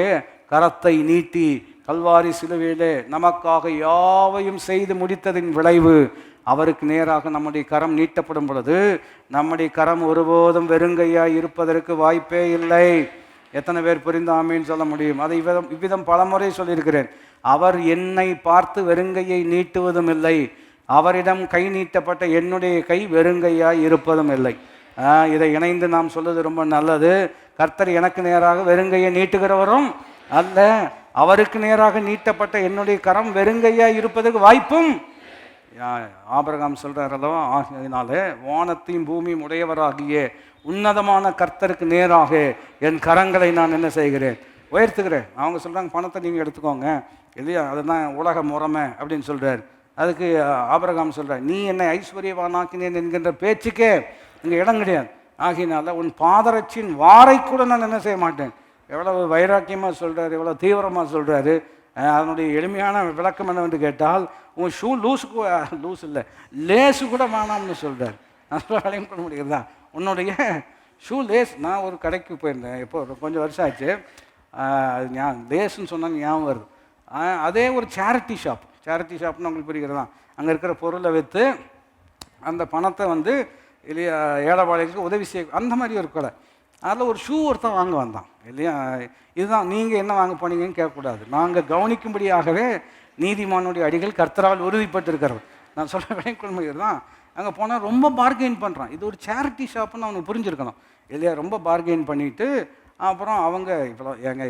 கரத்தை நீட்டி கல்வாரி சிலுவையிலே நமக்காக யாவையும் செய்து முடித்ததின் விளைவு, அவருக்கு நேராக நம்முடைய கரம் நீட்டப்படும் பொழுது நம்முடைய கரம் ஒருபோதும் வெறுங்கையாய் இருப்பதற்கு வாய்ப்பே இல்லை. எத்தனை பேர் புரிந்து ஆமீன்னு சொல்ல முடியும்? அதை இவ்விதம் பலமுறை சொல்லியிருக்கிறேன். அவர் என்னை பார்த்து வெறுங்கையை நீட்டுவதும் இல்லை, அவரிடம் கை நீட்டப்பட்ட என்னுடைய கை வெறுங்கையாய் இருப்பதும் இல்லை. இதை இணைந்து நாம் சொல்வது ரொம்ப நல்லது. கர்த்தர் எனக்கு நேராக வெறுங்கையை நீட்டுகிறவரும் அல்ல, அவருக்கு நேராக நீட்டப்பட்ட என்னுடைய கரம் வெறுங்கையாய் இருப்பதற்கு வாய்ப்பும். ஆபிரகாம் சொல்கிறாரோ, ஆகியனாலே வானத்தையும் பூமியும் உடையவராகிய உன்னதமான கர்த்தருக்கு நேராக என் கரங்களை நான் என்ன செய்கிறேன், உயர்த்துகிறேன். அவங்க சொல்கிறாங்க பணத்தை நீங்கள் எடுத்துக்கோங்க இல்லையா, அதுதான் உலக முறைமை அப்படின்னு சொல்கிறார். அதுக்கு ஆபிரகாம் சொல்கிறார், நீ என்னை ஐஸ்வர்யவானாக்கினேன் என்கின்ற பேச்சுக்கே இங்கே இடம் கிடையாது. ஆகினால உன் பாதரட்சியின் வாரை கூட நான் என்ன செய்ய மாட்டேன். எவ்வளவு வைராக்கியமாக சொல்கிறாரு, எவ்வளோ தீவிரமாக சொல்கிறாரு. அதனுடைய எளிமையான விளக்கம் என்னவென்று கேட்டால், உன் ஷூ லூஸ் இல்லை, லேஸு கூட வேணாம்னு சொல்கிறார். நான் சொல்ல விளையும் கொள்ள முடிகிறதா, உன்னுடைய ஷூ லேஸ். நான் ஒரு கடைக்கு போயிருந்தேன், எப்போ கொஞ்சம் வருஷம் ஆச்சு. லேஸுன்னு சொன்னால் ஞாபகம் வருது. அதே ஒரு சேரிட்டி ஷாப்னு உங்களுக்கு புரிகிறதா. அங்கே இருக்கிற பொருளை விற்று அந்த பணத்தை வந்து இல்லையா ஏழைப்பாளையத்துக்கு உதவி செய்ய, அந்த மாதிரி ஒரு கடை. அதில் ஒரு ஷூ ஒருத்தன் வாங்க வந்தான் இல்லையா. இதுதான் நீங்கள் என்ன வாங்க போனீங்கன்னு கேட்கக்கூடாது. நாங்கள் கவனிக்கும்படியாகவே நீதிமானுடைய அடிகள் கர்த்தரால் உறுதிப்பட்டிருக்கிறது. நான் சொல்ல விளைக்கொள்மையர் தான். அங்கே போனால் ரொம்ப பார்கெயின் பண்ணுறான். இது ஒரு சேரிட்டி ஷாப்புன்னு அவனுக்கு புரிஞ்சுருக்கணும் இல்லையா. ரொம்ப பார்கெயின் பண்ணிவிட்டு அப்புறம் அவங்க இவ்வளோ ஏங்க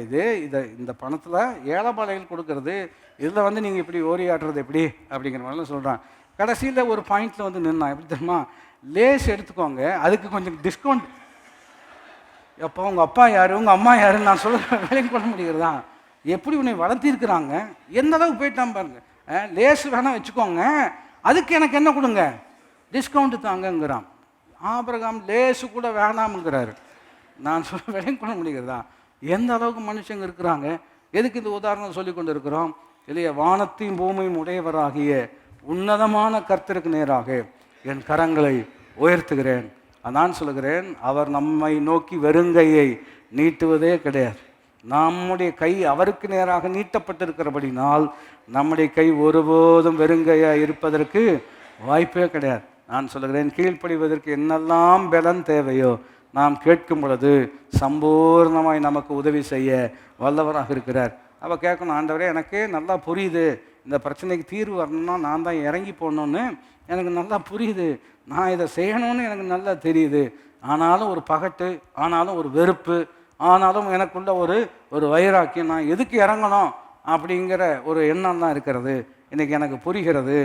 இந்த பணத்தில் ஏழைப்பாளையங்கள் கொடுக்கறது, இதில் வந்து நீங்கள் இப்படி ஓரியாடுறது எப்படி அப்படிங்கிற மாதிரிலாம் சொல்கிறான். கடைசியில் ஒரு பாயிண்டில் வந்து நின்னான். எப்படி தெரியுமா, லேஸ் எடுத்துக்கோங்க, அதுக்கு கொஞ்சம் டிஸ்கவுண்ட். எப்போ உங்கள் அப்பா யார் உங்கள் அம்மா யாருன்னு நான் சொல்ல விலைக்கு கொள்ள முடிகிறதா. எப்படி உன்னை வளர்த்திருக்கிறாங்க, எந்த அளவுக்கு போயிட்டான் பாருங்க. லேஸ் வேணால் வச்சுக்கோங்க, அதுக்கு எனக்கு என்ன கொடுங்க, டிஸ்கவுண்ட்டு தாங்கங்கிறான். ஆபிரகாம் லேஸு கூட வேணாமுங்கிறாரு. நான் சொல்ல விலைக்கு கொள்ள முடிகிறதா. எந்த அளவுக்கு மனுஷங்க இருக்கிறாங்க. எதுக்கு இந்த உதாரணம் சொல்லி கொண்டு இருக்கிறோம் இல்லையா. வானத்தையும் பூமியும் உடையவராகிய உன்னதமான கர்த்தருக்கு நேராக என் கரங்களை உயர்த்துகிறேன். நான் சொல்லுகிறேன், அவர் நம்மை நோக்கி வெறுங்கையை நீட்டுவதே கிடையாது. நம்முடைய கை அவருக்கு நேராக நீட்டப்பட்டிருக்கிறபடினால் நம்முடைய கை ஒருபோதும் வெறுங்கையாக இருப்பதற்கு வாய்ப்பே கிடையாது. நான் சொல்லுகிறேன், கீழ்ப்படிவதற்கு என்னெல்லாம் பலன் தேவையோ நாம் கேட்கும் பொழுது சம்பூர்ணமாய் நமக்கு உதவி செய்ய வல்லவராக இருக்கிறார். அப்போ கேட்கணும், ஆண்டவரே எனக்கு நல்லா புரியுது, இந்த பிரச்சனைக்கு தீர்வு வரணும்னா நான் தான் இறங்கி போகணுன்னு எனக்கு நல்லா புரியுது, நான் இதை செய்யணும்னு எனக்கு நல்லா தெரியுது. ஆனாலும் ஒரு பகட்டு, ஆனாலும் ஒரு வெறுப்பு, ஆனாலும் எனக்குள்ள ஒரு வைராக்கியம், நான் எதுக்கு இறங்கணும் அப்படிங்கிற ஒரு எண்ணம் தான் இருக்கிறது. இன்றைக்கி எனக்கு புரிகிறது.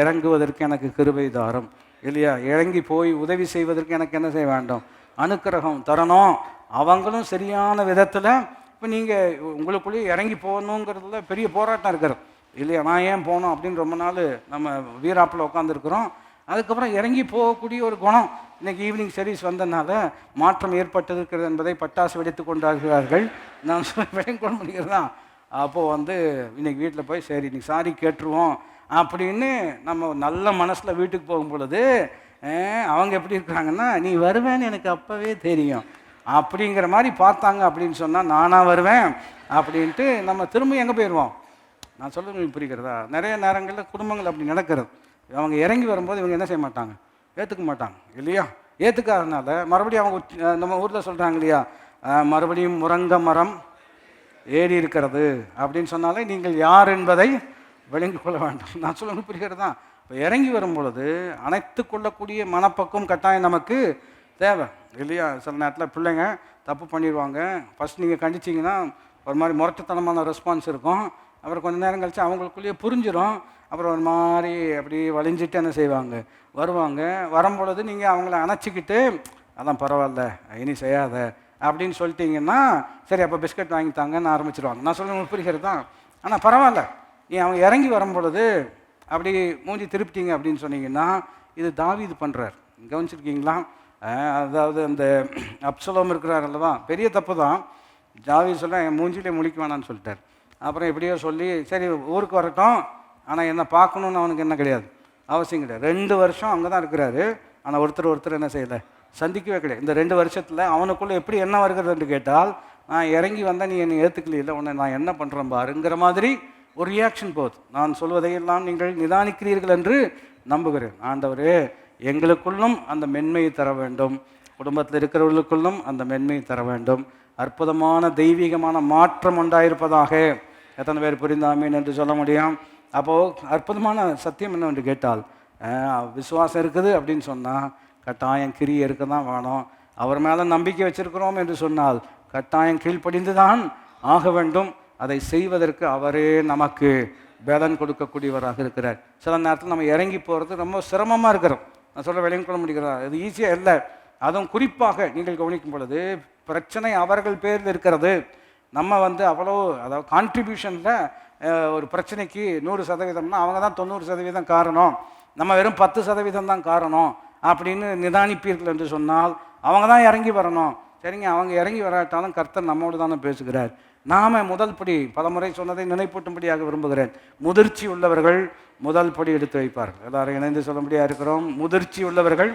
இறங்குவதற்கு எனக்கு கிருபை தாரும் இல்லையா. இறங்கி போய் உதவி செய்வதற்கு எனக்கு என்ன செய்ய வேண்டும், அனுக்கிரகம் தரணும். அவங்களும் சரியான விதத்தில் இப்போ நீங்கள் உங்களுக்குள்ளேயே இறங்கி போகணுங்கிறதுல பெரிய போராட்டம் இருக்கிறது இல்லையா. நான் ஏன் போகணும் அப்படின்னு ரொம்ப நாள் நம்ம வீராப்பில் உட்காந்துருக்குறோம். அதுக்கப்புறம் இறங்கி போகக்கூடிய ஒரு குணம் இன்றைக்கி ஈவினிங் சர்வீஸ் வந்ததுனால மாற்றம் ஏற்பட்டிருக்கிறது என்பதை பட்டாசு வெடித்து கொண்டாடுகிறார்கள். நான் விளையும் கொள்ள முடிகிறதா. அப்போது வந்து இன்றைக்கி வீட்டில் போய் சரி இன்றைக்கி சாரி கேட்டுருவோம் அப்படின்னு நம்ம நல்ல மனசில் வீட்டுக்கு போகும் பொழுது அவங்க எப்படி இருக்கிறாங்கன்னா, நீ வருவேன்னு எனக்கு அப்போவே தெரியும் அப்படிங்கிற மாதிரி பார்த்தாங்க. அப்படின்னு சொன்னால் நானாக வருவேன் அப்படின்ட்டு நம்ம திரும்ப எங்கே போயிடுவோம். நான் சொல்லுங்கள் புரிகிறதா. நிறைய நேரங்களில் குடும்பங்கள் அப்படி நடக்கிறது. அவங்க இறங்கி வரும்போது இவங்க என்ன செய்ய மாட்டாங்க, ஏற்றுக்க மாட்டாங்க இல்லையா. ஏற்றுக்காதனால மறுபடியும் அவங்க நம்ம ஊரில் சொல்கிறாங்க இல்லையா, மறுபடியும் முருங்க மரம் ஏறி இருக்கிறது அப்படின்னு சொன்னாலே நீங்கள் யார் என்பதை விளங்கி கொள்ள வேண்டும். நான் சொல்லணும் புரிகிறதா. இப்போ இறங்கி வரும் பொழுது அணைத்து கொள்ளக்கூடிய மனப்பக்கம் கட்டாயம் நமக்கு தேவை இல்லையா. சில நேரத்தில் பிள்ளைங்க தப்பு பண்ணிடுவாங்க. ஃபஸ்ட் நீங்கள் கண்டிச்சிங்கன்னா ஒரு மாதிரி முரட்டுத்தனமான ரெஸ்பான்ஸ் இருக்கும். அப்புறம் கொஞ்சம் நேரம் கழித்து அவங்களுக்குள்ளேயே புரிஞ்சிடும். அப்புறம் ஒரு மாதிரி அப்படி வலிஞ்சிட்டு என்ன செய்வாங்க, வருவாங்க. வரும்பொழுது நீங்கள் அவங்கள அணைச்சிக்கிட்டு அதான் பரவாயில்ல இனி செய்யாத அப்படின்னு சொல்லிட்டீங்கன்னா சரி அப்போ பிஸ்கட் வாங்கித்தாங்கன்னு ஆரம்பிச்சிடுவாங்க. நான் சொல்ல புரிகிறது தான். ஆனால் பரவாயில்ல, நீ அவங்க இறங்கி வரும்பொழுது அப்படி மூஞ்சி திருப்பிட்டீங்க அப்படின்னு சொன்னீங்கன்னா, இது தாவீது பண்ணுறார். கவனிச்சிருக்கீங்களா. அதாவது அந்த அப்சலோம் இருக்கிறார் அல்லவா, பெரிய தப்பு தான். தாவீது சொல்ல என் மூஞ்சிலே முழிக்க வேணான்னு சொல்லிட்டார். அப்புறம் எப்படியோ சொல்லி சரி ஊருக்கு வரட்டும், ஆனால் என்ன பார்க்கணுன்னு அவனுக்கு என்ன கிடையாது, அவசியம் கிடையாது. 2 வருஷம் அங்கே தான் இருக்கிறாரு. ஆனால் ஒருத்தர் என்ன செய்யலை, சந்திக்கவே கிடையாது. இந்த 2 வருஷத்தில் அவனுக்குள்ளே எப்படி என்ன வருகிறது என்று கேட்டால், நான் இறங்கி வந்தால் நீ என்னை ஏற்றுக்கல, உன்னை நான் என்ன பண்ணுறேன் பாருங்கிற மாதிரி ஒரு ரியாக்ஷன் போகுது. நான் சொல்வதையெல்லாம் நீங்கள் நிதானிக்கிறீர்கள் என்று நம்புகிறேன். ஆண்டவரே எங்களுக்குள்ளும் அந்த மென்மையை தர வேண்டும், குடும்பத்தில் இருக்கிறவர்களுக்குள்ளும் அந்த மென்மையை தர வேண்டும். அற்புதமான தெய்வீகமான மாற்றம் உண்டாயிருப்பதாக. எத்தனை பேர் புரிந்தாமீன் என்று சொல்ல முடியும். அப்போது அற்புதமான சத்தியம் என்னவென்று கேட்டால், விசுவாசம் இருக்குது அப்படின்னு சொன்னால் கட்டாயம் கிரியை இருக்க தான் வேணும். அவர் மேலே நம்பிக்கை வச்சிருக்கிறோம் என்று சொன்னால் கட்டாயம் கீழ்ப்படிந்து தான் ஆக வேண்டும். அதை செய்வதற்கு அவரே நமக்கு பலன் கொடுக்கக்கூடியவராக இருக்கிறார். சில நேரத்தில் நம்ம இறங்கி போகிறது ரொம்ப சிரமமாக இருக்கிறோம். நான் சொல்ல விளங்கிக் கொள்ள முடிகிறதா. இது ஈஸியாக இல்லை. அதுவும் குறிப்பாக நீங்கள் கவனிக்கும் பொழுது பிரச்சனை அவர்கள் பேரில் இருக்கிறது. நம்ம அவ்வளோ அதாவது கான்ட்ரிபியூஷனில் ஒரு பிரச்சனைக்கு 100% அவங்க தான் 90% காரணம், நம்ம வெறும் 10% தான் காரணம் அப்படின்னு நிதானிப்பீர்கள் என்று சொன்னால் அவங்க தான் இறங்கி வரணும். சரிங்க, அவங்க இறங்கி வராட்டாலும் கர்த்தர் நம்மோடு தானே பேசுகிறார். நாம முதல் படி, பலமுறை சொன்னதை நினைப்பூட்டும்படியாக விரும்புகிறேன், முதிர்ச்சி உள்ளவர்கள் முதல் படி எடுத்து வைப்பார்கள். எல்லாரும் இணைந்து சொல்லும்படியாக இருக்கிறோம். முதிர்ச்சி உள்ளவர்கள்.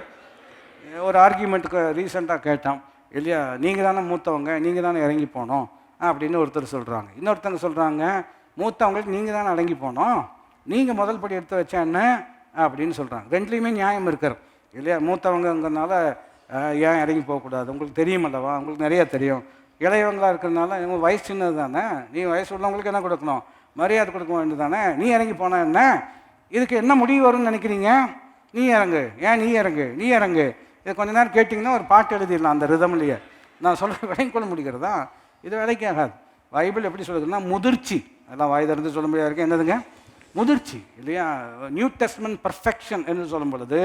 ஒரு ஆர்கியூமெண்ட்டுக்கு ரீசெண்டாக கேட்டோம் இல்லையா, நீங்கள் தானே மூத்தவங்க, நீங்கள் தானே இறங்கி போனோம் அப்படின்னு ஒருத்தர் சொல்கிறாங்க. இன்னொருத்தங்க சொல்கிறாங்க, மூத்தவங்களுக்கு நீங்கள் தானே அடங்கி போனோம், நீங்கள் முதல் படி எடுத்து வச்சா என்ன அப்படின்னு சொல்கிறாங்க. ரெண்டுலேயுமே நியாயம் இருக்கிறது இல்லையா. மூத்தவங்கங்கிறதுனால ஏன் இறங்கி போகக்கூடாது, உங்களுக்கு தெரியுமல்லவா, உங்களுக்கு நிறைய தெரியும். இளையவங்களாக இருக்கிறதுனால உங்களுக்கு வயசு சின்னது தானே, நீ வயசு உள்ளவங்களுக்கு என்ன கொடுக்கணும், மரியாதை கொடுக்க வேண்டியது தானே, நீ இறங்கி போனால் என்ன, இதுக்கு என்ன முடிவு வரும்னு நினைக்கிறீங்க, நீ இறங்கு, ஏன் நீ இறங்கு, நீ இறங்கு. இதை கொஞ்ச நேரம் கேட்டிங்கன்னா ஒரு பாட்டு எழுதிடலாம் அந்த ரிதம்லையே. நான் சொல்கிற விலைக்கு கொள்ள முடிகிறதா, இது வேலைக்கு ஆகாது. பைபிள் எப்படி சொல்லுதுன்னா முதிர்ச்சி, அதெல்லாம் வாய் திறந்து சொல்ல முடியாது இருக்கு, என்னதுங்க முதிர்ச்சி இல்லையா. நியூ டெஸ்ட்மென்ட் பர்ஃபெக்ஷன் என்று சொல்லும் பொழுது,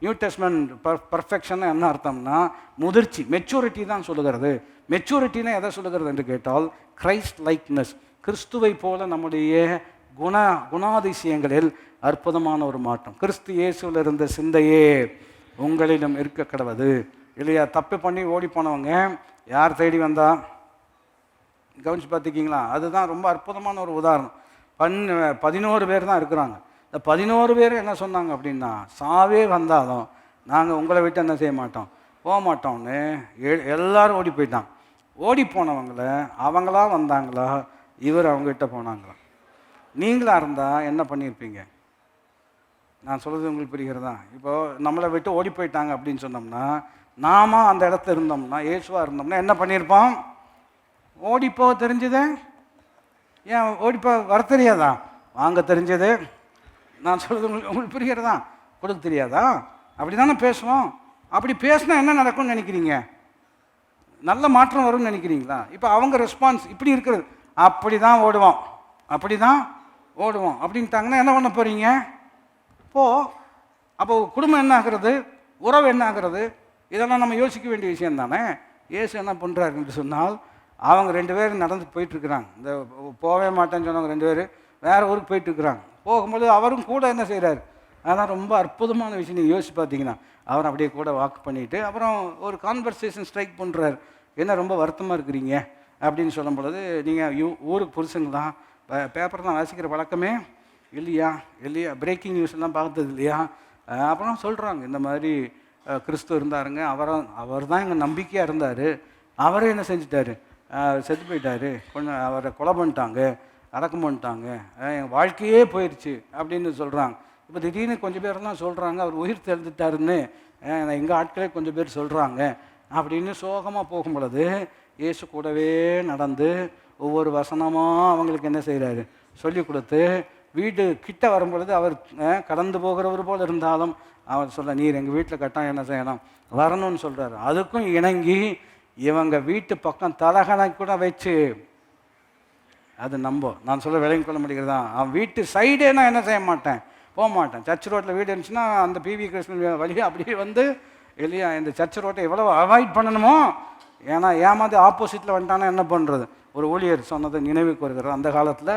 நியூ டெஸ்ட்மென்ட் பர்ஃபெக்ஷன் என்ன அர்த்தம்னா முதிர்ச்சி, மெச்சூரிட்டி தான் சொல்லுகிறது. மெச்சூரிட்டினா எதை சொல்லுகிறது என்று கேட்டால் கிரைஸ்ட் லைக்னஸ், கிறிஸ்துவை போல நம்முடைய குணாதிசயங்களில் அற்புதமான ஒரு மாற்றம். கிறிஸ்து இயேசுவில் இருந்த சிந்தையே உங்களிடம் இருக்க கடவுது இல்லையா. தப்பு பண்ணி ஓடி போனவங்க யார் தேடி வந்தா கவனிச்சு பார்த்துக்கிங்களா, அதுதான் ரொம்ப அற்புதமான ஒரு உதாரணம். 11 பேர் தான் இருக்கிறாங்க. இந்த 11 பேர் என்ன சொன்னாங்க அப்படின்னா, சாவே வந்தாலும் நாங்கள் உங்களை விட்டு என்ன செய்ய மாட்டோம், போக மாட்டோம்னு எல்லாரும் ஓடி போயிட்டாங்க. ஓடி போனவங்கள அவங்களா வந்தாங்களா, இவர் அவங்ககிட்ட போனாங்களா? நீங்களாக இருந்தால் என்ன பண்ணியிருப்பீங்க? நான் சொல்கிறது உங்களுக்கு புரிகிறதா? இப்போது நம்மளை விட்டு ஓடி போயிட்டாங்க அப்படின்னு சொன்னோம்னா, நாம அந்த இடத்துல இருந்தோம்னா, இயேசுவாக இருந்தோம்னா என்ன பண்ணியிருப்போம்? ஓடிப்போ தெரிஞ்சது, ஏன் ஓடிப்போ வர தெரியாதா, வாங்க தெரிஞ்சது. நான் சொல்கிறது உங்களுக்கு புரிகிறதா? கொடுக்க தெரியாதா? அப்படி தானே பேசுவோம். அப்படி பேசினா என்ன நடக்கும்னு நினைக்கிறீங்க? நல்ல மாற்றம் வரும்னு நினைக்கிறீங்களா? இப்போ அவங்க ரெஸ்பான்ஸ் இப்படி இருக்கிறது, அப்படி தான் ஓடுவோம், அப்படி தான் ஓடுவோம் அப்படின்ட்டாங்கன்னா என்ன பண்ண போகிறீங்க? அப்போ குடும்பம் என்ன ஆகிறது, உறவு என்ன ஆகிறது, இதெல்லாம் நம்ம யோசிக்க வேண்டிய விஷயம் தானே. இயேசு என்ன பண்ணுறாரு என்று சொன்னால், அவங்க 2 பேரும் நடந்து போயிட்டுருக்குறாங்க. இந்த போகவே மாட்டேன்னு சொன்னவங்க 2 பேர் வேறு ஊருக்கு போயிட்டுருக்குறாங்க. போகும்போது அவரும் கூட என்ன செய்கிறார், அதான் ரொம்ப அற்புதமான விஷயம். நீங்கள் யோசிச்சு பார்த்தீங்கன்னா, அவர் அப்படியே கூட வாக்கு பண்ணிவிட்டு அப்புறம் ஒரு கான்வர்சேஷன் ஸ்ட்ரைக் பண்ணுறாரு. என்ன ரொம்ப வருத்தமாக இருக்கிறீங்க அப்படின்னு சொல்லும் பொழுது, நீங்கள் ஊருக்கு புருஷங்களா, பேப்பர்லாம் வாசிக்கிற பழக்கமே இல்லையா, பிரேக்கிங் நியூஸ்லாம் பார்த்தது இல்லையா? அப்புறம் சொல்கிறாங்க, இந்த மாதிரி கிறிஸ்து இருந்தாருங்க, அவர் தான் எங்கள் நம்பிக்கையாக இருந்தார், அவரே என்ன செஞ்சிட்டாரு, செத்து போயிட்டாரு, கொஞ்சம் அவரை கொலை பண்ணிட்டாங்க, அடக்கம் பண்ணிட்டாங்க, என் வாழ்க்கையே போயிடுச்சு அப்படின்னு சொல்கிறாங்க. இப்போ திடீர்னு கொஞ்சம் பேரெல்லாம் சொல்கிறாங்க அவர் உயிர் தெழுந்துட்டாருன்னு, எங்கள் ஆட்களே கொஞ்சம் பேர் சொல்கிறாங்க அப்படின்னு சோகமாக போகும் பொழுது, இயேசு கூடவே நடந்து ஒவ்வொரு வசனமாக அவங்களுக்கு என்ன செய்கிறாரு, சொல்லி கொடுத்து, வீடு கிட்ட வரும் பொழுது அவர் கடந்து போகிறவர் போல் இருந்தாலும் அவர் சொல்ல, நீர் எங்கள் வீட்டில் கட்டாயம் என்ன செய்யணும், வரணும்னு சொல்கிறாரு. அதுக்கும் இணங்கி இவங்க வீட்டு பக்கம் தலகணை கூட வச்சு, அது நான் சொல்ல விலைக்கு கொள்ள முடிகிறதா, அவன் வீட்டு சைடே நான் என்ன செய்ய மாட்டேன், போக மாட்டேன். சர்ச் ரோட்டில் வீடு இருந்துச்சுன்னா அந்த பிவி கிருஷ்ணன் வழியாக அப்படியே வந்து இல்லையா, இந்த சர்ச் ரோட்டை எவ்வளோ அவாய்ட் பண்ணணுமோ, ஏன்னா ஏமாந்து ஆப்போசிட்டில் வந்துட்டானா என்ன பண்ணுறது. ஒரு ஊழியர் சொன்னதை நினைவுக்கு வருகிறது. அந்த காலத்தில்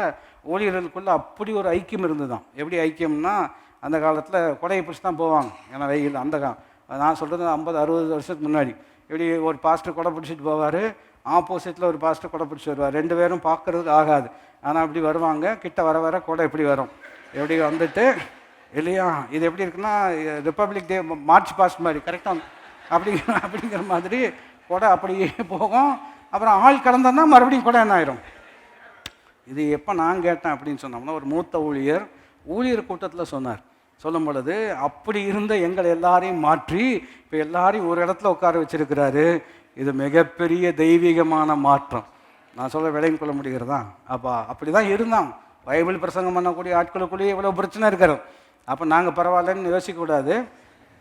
ஊழியர்களுக்குள்ளே அப்படி ஒரு ஐக்கியம் இருந்துதான். எப்படி ஐக்கியம்னா, அந்த காலத்தில் கொடையை பிடிச்சி தான் போவாங்க, ஏன்னா வெயில். அந்த நான் சொல்கிறது 50-60 வருஷத்துக்கு முன்னாடி. இப்படி ஒரு பாஸ்டர் கொடை பிடிச்சிட்டு போவார், ஆப்போசிட்டில் ஒரு பாஸ்டர் கொடை பிடிச்சி வருவார். 2 பேரும் பார்க்குறதுக்கு ஆகாது, ஆனால் அப்படி வருவாங்க. கிட்ட வர வர கொடை எப்படி வரும், எப்படி வந்துட்டு இல்லையா, இது எப்படி இருக்குன்னா ரிப்பப்ளிக் டே மார்ச் பாஸ்ட் மாதிரி கரெக்டாக அப்படிங்கிற மாதிரி கொடை அப்படியே போகும். அப்புறம் ஆள் கடந்தோன்னா மறுபடியும் கொடை என்ன ஆயிரும். இது எப்போ நான் கேட்டேன் அப்படின்னு சொன்னோம்னா, ஒரு மூத்த ஊழியர் கூட்டத்தில் சொன்னார். சொல்லும் பொழுது, அப்படி இருந்த எங்களை எல்லாரையும் மாற்றி இப்போ எல்லாரையும் ஒரு இடத்துல உட்கார வச்சிருக்கிறாரு. இது மிகப்பெரிய தெய்வீகமான மாற்றம். நான் சொல்ல விலையும் கொள்ள முடிகிறதா? அப்படி தான் இருந்தாங்க. பைபிள் பிரசங்கம் பண்ணக்கூடிய ஆட்களுக்குள்ளேயே இவ்வளோ பிரச்சனை இருக்கிறது. அப்போ நாங்கள் பரவாயில்லன்னு யோசிக்கக்கூடாது,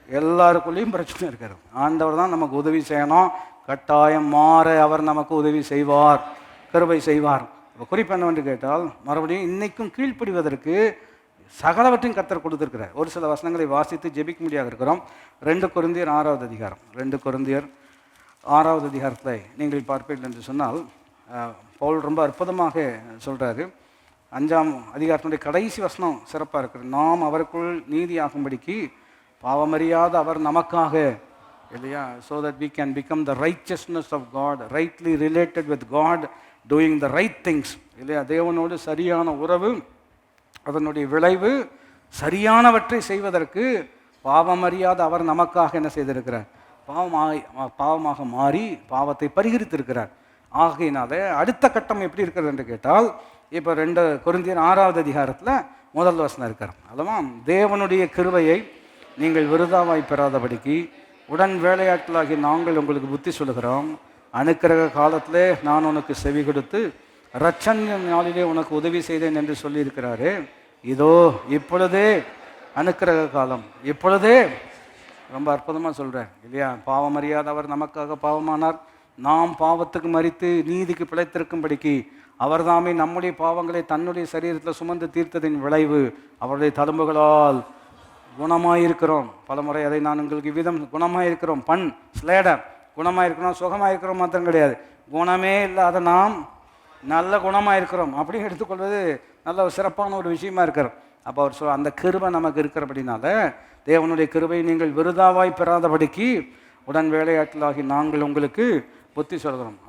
எல்லாருக்குள்ளேயும் பிரச்சனை இருக்கிறது. ஆண்டவர் தான் நமக்கு உதவி செய்யணும். கட்டாயம் மாற அவர் நமக்கு உதவி செய்வார், கிருபை செய்வார். இப்போ குறிப்பு என்னவென்று கேட்டால், மறுபடியும் இன்றைக்கும் கீழ்ப்படிவதற்கு சகலவற்றையும் கர்த்தர் கொடுத்துருக்கிறார். ஒரு சில வசனங்களை வாசித்து ஜெபிக்க முடியாது இருக்கிறோம். 2 கொரிந்தியர் 6வது அதிகாரம், 2 கொரிந்தியர் 6வது அதிகாரத்தில் நீங்கள் பார்ப்பீர்கள் என்று சொன்னால், பவுல் ரொம்ப அற்புதமாக சொல்கிறாரு. 5ஆம் அதிகாரத்தினுடைய கடைசி வசனம் சிறப்பாக இருக்குது. நாம் அவருக்குள் நீதியாகும்படிக்கு பாவமறியாத அவர் நமக்காக இல்லையா, so that we can become the righteousness of God, rightly related with God, doing the right things இல்லையா. தேவனோடு சரியான உறவு, அதனுடைய விளைவு சரியானவற்றை செய்வதற்கு பாவமறியாத அவர் நமக்காக என்ன செய்திருக்கிறார், பாவமாக மாறி பாவத்தை பரிகரித்திருக்கிறார். ஆகையினால அடுத்த கட்டம் எப்படி இருக்கிறது என்று கேட்டால், இப்போ 2 கொரிந்தியர் 6வது அதிகாரத்தில் முதல் வசனம் இருக்கிறார் அல்லவா, தேவனுடைய கிருபையை நீங்கள் விருதாவாய் பெறாதபடிக்கு உடன் வேலையாட்களாகி நாங்கள் உங்களுக்கு புத்தி சொல்லுகிறோம். அனுக்கிரக காலத்திலே நான் உனக்கு செவி கொடுத்து இரட்சணிய நாளிலே உனக்கு உதவி செய்தேன் என்று சொல்லியிருக்கிறாரே, இதோ இப்பொழுதே அனுக்கிரக காலம், இப்பொழுதே. ரொம்ப அற்புதமாக சொல்கிறார் இல்லையா. பாவம் அறியாதவர் நமக்காக பாவமானார், நாம் பாவத்துக்கு மரித்து நீதிக்கு பிழைத்திருக்கும்படிக்கு அவர்தாமே நம்முடைய பாவங்களை தன்னுடைய சரீரத்தில் சுமந்து தீர்த்ததின் விளைவு அவருடைய தழும்புகளால் குணமாயிருக்கிறோம். பலமுறை அதை நான் உங்களுக்கு விதம் குணமாயிருக்கிறோம், ஸ்லேடர் குணமாயிருக்கிறோம், சுகமாயிருக்கிறோம் மாத்திரம் கிடையாது, குணமே இல்லாத நாம் நல்ல குணமாயிருக்கிறோம் அப்படின்னு எடுத்துக்கொள்வது நல்ல ஒரு சிறப்பான ஒரு விஷயமா இருக்கிறோம். அப்போ அவர் அந்த கிருபை நமக்கு இருக்கிறபடினால, தேவனுடைய கிருபை நீங்கள் விருதாவாய் பெறாதபடிக்கு உடன் வேலையாட்களாகி நாங்கள் உங்களுக்கு புத்தி சொல்கிறோம்.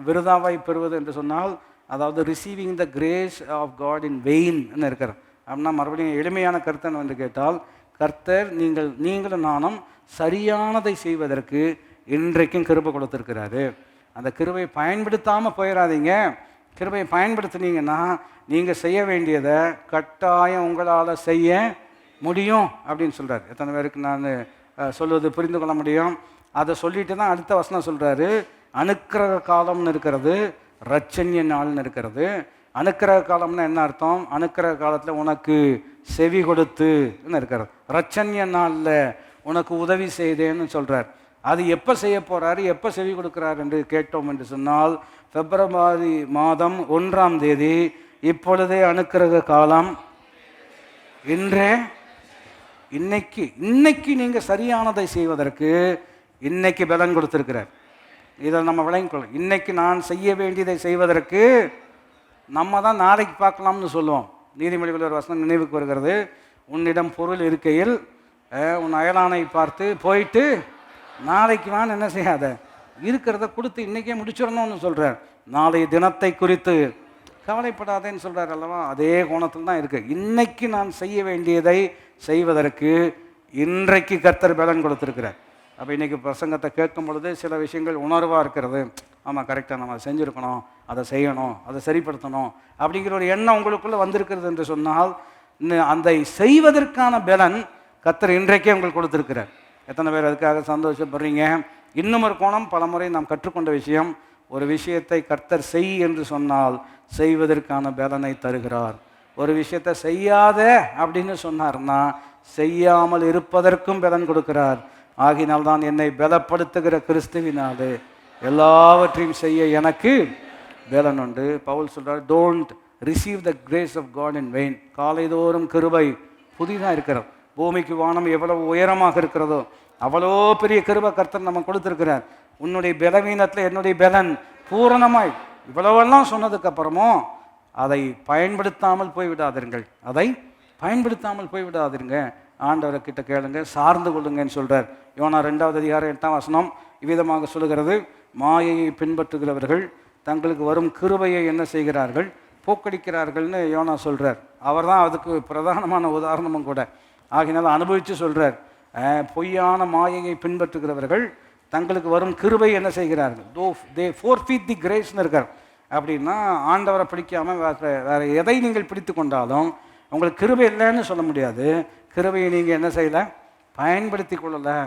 விருதாவாய் பெறுவது என்று சொன்னால், அதாவது receiving the grace of God in வெயின்னு இருக்கிறோம். அப்படின்னா மறுபடியும் எளிமையான கருத்தை வந்து கேட்டால், கர்த்தர் நீங்களும் நானும் சரியானதை செய்வதற்கு இன்றைக்கும் கிருபை கொடுத்துருக்கிறாரு. அந்த கிருபையை பயன்படுத்தாமல் போயிடாதீங்க. கிருபையை பயன்படுத்தினீங்கன்னா நீங்கள் செய்ய வேண்டியதை கட்டாயம் உங்களால் செய்ய முடியும் அப்படின்னு சொல்கிறார். எத்தனை பேருக்கு நான் சொல்வது புரிந்து கொள்ள முடியும்? அதை சொல்லிட்டு தான் அடுத்த வசனம் சொல்கிறாரு, அனுக்கிரக காலம்னு இருக்கிறது, இரட்சணிய நாள்னு இருக்கிறது. அனுக்கிரக காலம்னா என்ன அர்த்தம்? அனுக்கிரக காலத்தில் உனக்கு செவி கொடுத்துன்னு இருக்கிறது. இரட்சணிய நாளில் உனக்கு உதவி செய்தேன்னு சொல்கிறார். அது எப்போ செய்ய போகிறாரு, எப்போ செவி கொடுக்குறார் என்று கேட்டோம் என்று சொன்னால், பிப்ரவரி மாதம் 1ஆம் தேதி, இப்பொழுதே அனுக்கிரக காலம், இன்னைக்கு நீங்கள் சரியானதை செய்வதற்கு இன்னைக்கு பலன் கொடுத்துருக்கிறார். இதை நம்ம விளங்கிக்கொள்ளும். இன்னைக்கு நான் செய்ய வேண்டியதை செய்வதற்கு நம்ம தான் நாளைக்கு பார்க்கலாம்னு சொல்லுவோம். நீதிமொழிகள் ஒரு வசனம் நினைவுக்கு வருகிறது, உன்னிடம் பொருள் இருக்கையில் உன் அயலானை பார்த்து போயிட்டு நாளைக்கு வான்னு என்ன செய்யாத, இருக்கிறத கொடுத்து இன்றைக்கே முடிச்சிடணும்னு சொல்கிறார். நாளைய தினத்தை குறித்து கவலைப்படாதேன்னு சொல்கிறார் அல்லவா. அதே கோணத்தில் தான் இருக்குது. இன்னைக்கு நான் செய்ய வேண்டியதை செய்வதற்கு இன்றைக்கு கர்த்தர் பலன் கொடுத்துருக்கிறார். அப்போ இன்றைக்கி பிரசங்கத்தை கேட்கும் பொழுது சில விஷயங்கள் உணர்வாக இருக்கிறது. ஆமாம், கரெக்டாக நம்ம செஞ்சுருக்கணும், அதை செய்யணும், அதை சரிப்படுத்தணும் அப்படிங்கிற ஒரு எண்ணம் உங்களுக்குள்ளே வந்திருக்கிறது என்று சொன்னால், அந்த செய்வதற்கான பலன் கர்த்தர் இன்றைக்கே உங்களுக்கு கொடுத்துருக்கிறார். எத்தனை பேர் அதுக்காக சந்தோஷப்படுறீங்க? இன்னும் ஒரு கோணம், பலமுறை நாம் கற்றுக்கொண்ட விஷயம், ஒரு விஷயத்தை கர்த்தர் செய் என்று சொன்னால் செய்வதற்கான பலனை தருகிறார். ஒரு விஷயத்தை செய்யாத அப்படின்னு சொன்னார்னா செய்யாமல் இருப்பதற்கும் பலன் கொடுக்கிறார். ஆகினால்தான் என்னை பலப்படுத்துகிற கிறிஸ்துவினாலே எல்லாவற்றையும் செய்ய எனக்கு பலன் உண்டு. பவுல் சொல்கிறார், don't receive the grace of God in vain. காலைதோறும் கிருபை புதிதாக இருக்கிறது. பூமிக்கு வானம் எவ்வளவு உயரமாக இருக்கிறதோ அவ்வளோ பெரிய கிருபை கர்த்தர் நம்ம கொடுத்துருக்கிறார். உன்னுடைய பலவீனத்தில் என்னுடைய பலன் பூரணமாய், இவ்வளவெல்லாம் சொன்னதுக்கப்புறமும் அதை பயன்படுத்தாமல் போய்விடாதீர்கள், அதை பயன்படுத்தாமல் போய்விடாதீங்க. ஆண்டவர்கிட்ட கேளுங்க, சார்ந்து கொள்ளுங்கன்னு சொல்கிறார். யோனா 2வது அதிகாரம் 8ஆம் வசனம் இவ்விதமாக சொல்லுகிறது, மாயையை பின்பற்றுகிறவர்கள் தங்களுக்கு வரும் கிருபையை என்ன செய்கிறார்கள், போக்கடிக்கிறார்கள்னு யோனா சொல்கிறார். அவர் தான் அதுக்கு பிரதானமான உதாரணமும் கூட. ஆகினால அனுபவித்து சொல்கிறார், பொய்யான மாயையை பின்பற்றுகிறவர்கள் தங்களுக்கு வரும் கிருபை என்ன செய்கிறார்கள், தே ஃபோர்ஃபீட் தி கிரேஸ்னு இருக்கார். அப்படின்னா ஆண்டவரை பிடிக்காமல் வேறு எதை நீங்கள் பிடித்து கொண்டாலும் உங்களுக்கு கிருபை இல்லைன்னு சொல்ல முடியாது. கிருபையை நீங்கள் என்ன செய்யலை, பயன்படுத்தி கொள்ளலை.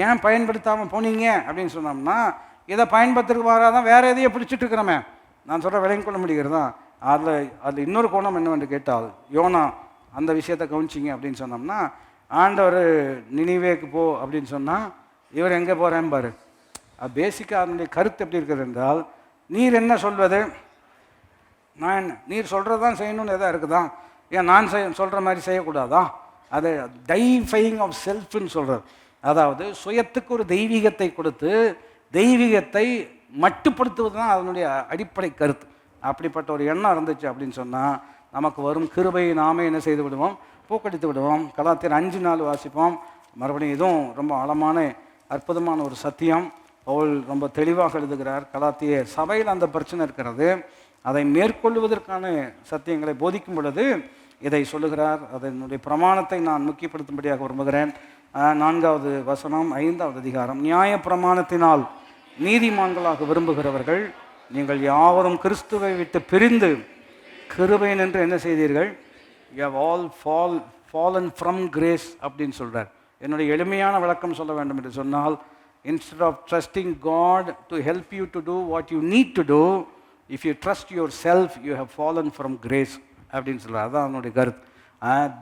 ஏன் பயன்படுத்தாமல் போனீங்க அப்படின்னு சொன்னோம்னா, இதை பயன்படுத்துறதுக்கு வராதான் வேறு எதையோ பிடிச்சிட்டு இருக்கிறோமே. நான் சொல்கிற விளங்கி கொள்ள முடிகிறது தான். அதில் இன்னொரு கோணம் என்னவென்று கேட்டால், யோனா அந்த விஷயத்தை கவனிச்சிங்க அப்படின்னு சொன்னோம்னா, ஆண்டவர் நினிவேக்கு போ அப்படின்னு சொன்னால் இவர் எங்கே போகிறேன் பாரு. அது பேசிக்காக அதனுடைய கருத்து எப்படி இருக்கிறது என்றால், நீர் என்ன சொல்வது, நீர் சொல்கிறது தான் செய்யணும்னு எதாவது இருக்குதா, ஏன் நான் சொல்கிற மாதிரி செய்யக்கூடாதா? அது டைஃபைங் ஆஃப் செல்ஃப்னு சொல்கிறது. அதாவது சுயத்துக்கு ஒரு தெய்வீகத்தை கொடுத்து தெய்வீகத்தை மட்டுப்படுத்துவது தான் அதனுடைய அடிப்படை கருத்து. அப்படிப்பட்ட ஒரு எண்ணம் இருந்துச்சு அப்படின்னு சொன்னால் நமக்கு வரும் கிருபையை நாமே என்ன செய்து விடுவோம், போக்கடித்து விடுவோம். கலாத்தியர் 5:4 வாசிப்போம். மறுபடியும் இதுவும் ரொம்ப ஆழமான அற்புதமான ஒரு சத்தியம். பவுல் ரொம்ப தெளிவாக எழுதுகிறார். கலாத்திய சபையில் அந்த பிரச்சனை இருக்கிறது, அதை மேற்கொள்வதற்கான சத்தியங்களை போதிக்கும் பொழுது இதை சொல்லுகிறார். அதனுடைய பிரமாணத்தை நான் முக்கியப்படுத்தும்படியாக விரும்புகிறேன். 4வது வசனம் 5வது அதிகாரம். நியாய பிரமாணத்தினால் நீதிமான்களாக விரும்புகிறவர்கள் நீங்கள் யாவரும் கிறிஸ்துவை விட்டு பிரிந்து கிருபை நின்று என்ன செய்தீர்கள்? You have all fallen from grace அப்படின்னு சொல்கிறார். என்னுடைய எளிமையான விளக்கம் சொல்ல வேண்டும் என்று சொன்னால், instead of trusting God to help you to do what you need to do, if you trust yourself, you have fallen from grace அப்படின்னு சொல்கிறார். அதுதான் அவனுடைய கருத்து.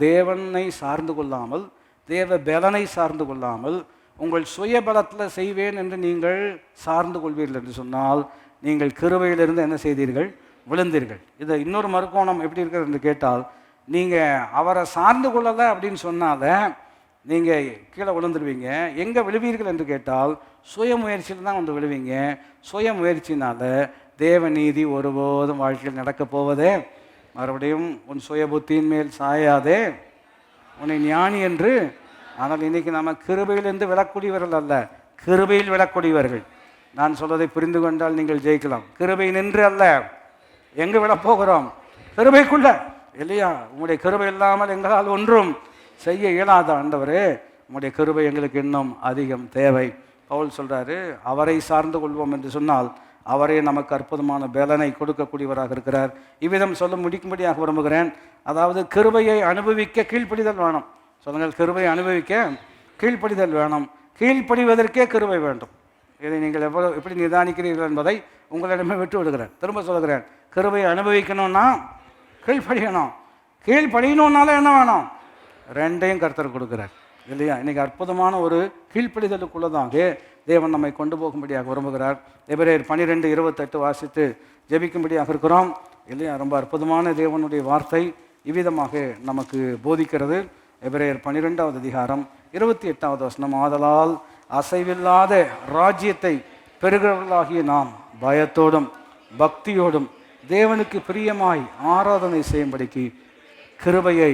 தேவனை சார்ந்து கொள்ளாமல், தேவ பலனை சார்ந்து கொள்ளாமல், உங்கள் சுய பலத்தில் செய்வேன் என்று நீங்கள் சார்ந்து கொள்வீர்கள் என்று சொன்னால், நீங்கள் கிருபையிலிருந்து என்ன செய்தீர்கள்? விழுந்தீர்கள். இதை இன்னொரு மறுகோணம் எப்படி இருக்கிறது என்று கேட்டால், நீங்கள் அவரை சார்ந்து கொள்ளலை அப்படின்னு சொன்னால நீங்கள் கீழே விழுந்துருவீங்க. எங்கே விழுவீர்கள் என்று கேட்டால், சுய முயற்சியில் தான் வந்து விழுவீங்க. சுய முயற்சினால் தேவ நீதி ஒருபோதும் வாழ்க்கையில் நடக்கப் போவதே. மறுபடியும் உன் சுய புத்தியின் மேல் சாயாதே, உன்னை ஞானி என்று. ஆனால் இன்றைக்கி நம்ம கிருபையிலிருந்து விழக்கூடியவர்கள் அல்ல, கிருபையில் விழக்கூடியவர்கள். நான் சொல்வதை புரிந்து கொண்டால் நீங்கள் ஜெயிக்கலாம். கிருபை நின்று அல்ல. எங்கே விழப்போகிறோம்? கிருபைக்குள்ள இல்லையா? உங்களுடைய கிருபை இல்லாமல் எங்களால் ஒன்றும் செய்ய இயலாத ஆண்டவரே, உங்களுடைய கிருபை எங்களுக்கு இன்னும் அதிகம் தேவை. பவுல் சொல்கிறாரு, அவரை சார்ந்து கொள்வோம் என்று சொன்னால் அவரே நமக்கு அற்புதமான பலனை கொடுக்கக்கூடியவராக இருக்கிறார். இவ்விதம் சொல்ல முடிக்கும்படியாக விரும்புகிறேன். அதாவது கிருபையை அனுபவிக்க கீழ்ப்படிதல் வேணும். சொல்லுங்கள், கிருபையை அனுபவிக்க கீழ்ப்படிதல் வேணும். கீழ்ப்படிவதற்கே கிருபை வேண்டும். இதை நீங்கள் எப்படி நிதானிக்கிறீர்கள் என்பதை உங்களிடமே விட்டு விடுகிறேன். திரும்ப சொல்கிறேன், கிருபையை அனுபவிக்கணும்னா கீழ்ப்படியணும். கீழ்ப்படியணும்னால என்ன வேணும்? ரெண்டையும் கர்த்தர் கொடுக்குறார் இல்லையா? இன்றைக்கி அற்புதமான ஒரு கீழ்ப்படிதலுக்குள்ளதாக தேவன் நம்மை கொண்டு போகும்படியாக விரும்புகிறார். எபிரேயர் 12:28 வாசித்து ஜெபிக்கும்படியாக இருக்கிறோம் இல்லையா? ரொம்ப அற்புதமான தேவனுடைய வார்த்தை இவ்விதமாக நமக்கு போதிக்கிறது. எபிரேயர் 12வது அதிகாரம் 28வது வசனம். ஆதலால் அசைவில்லாத ராஜ்யத்தை பெறுகிறவர்களாகிய நாம் பயத்தோடும் பக்தியோடும் தேவனுக்கு பிரியமாய் ஆராதனை செய்யும்படிக்கு கிருபையை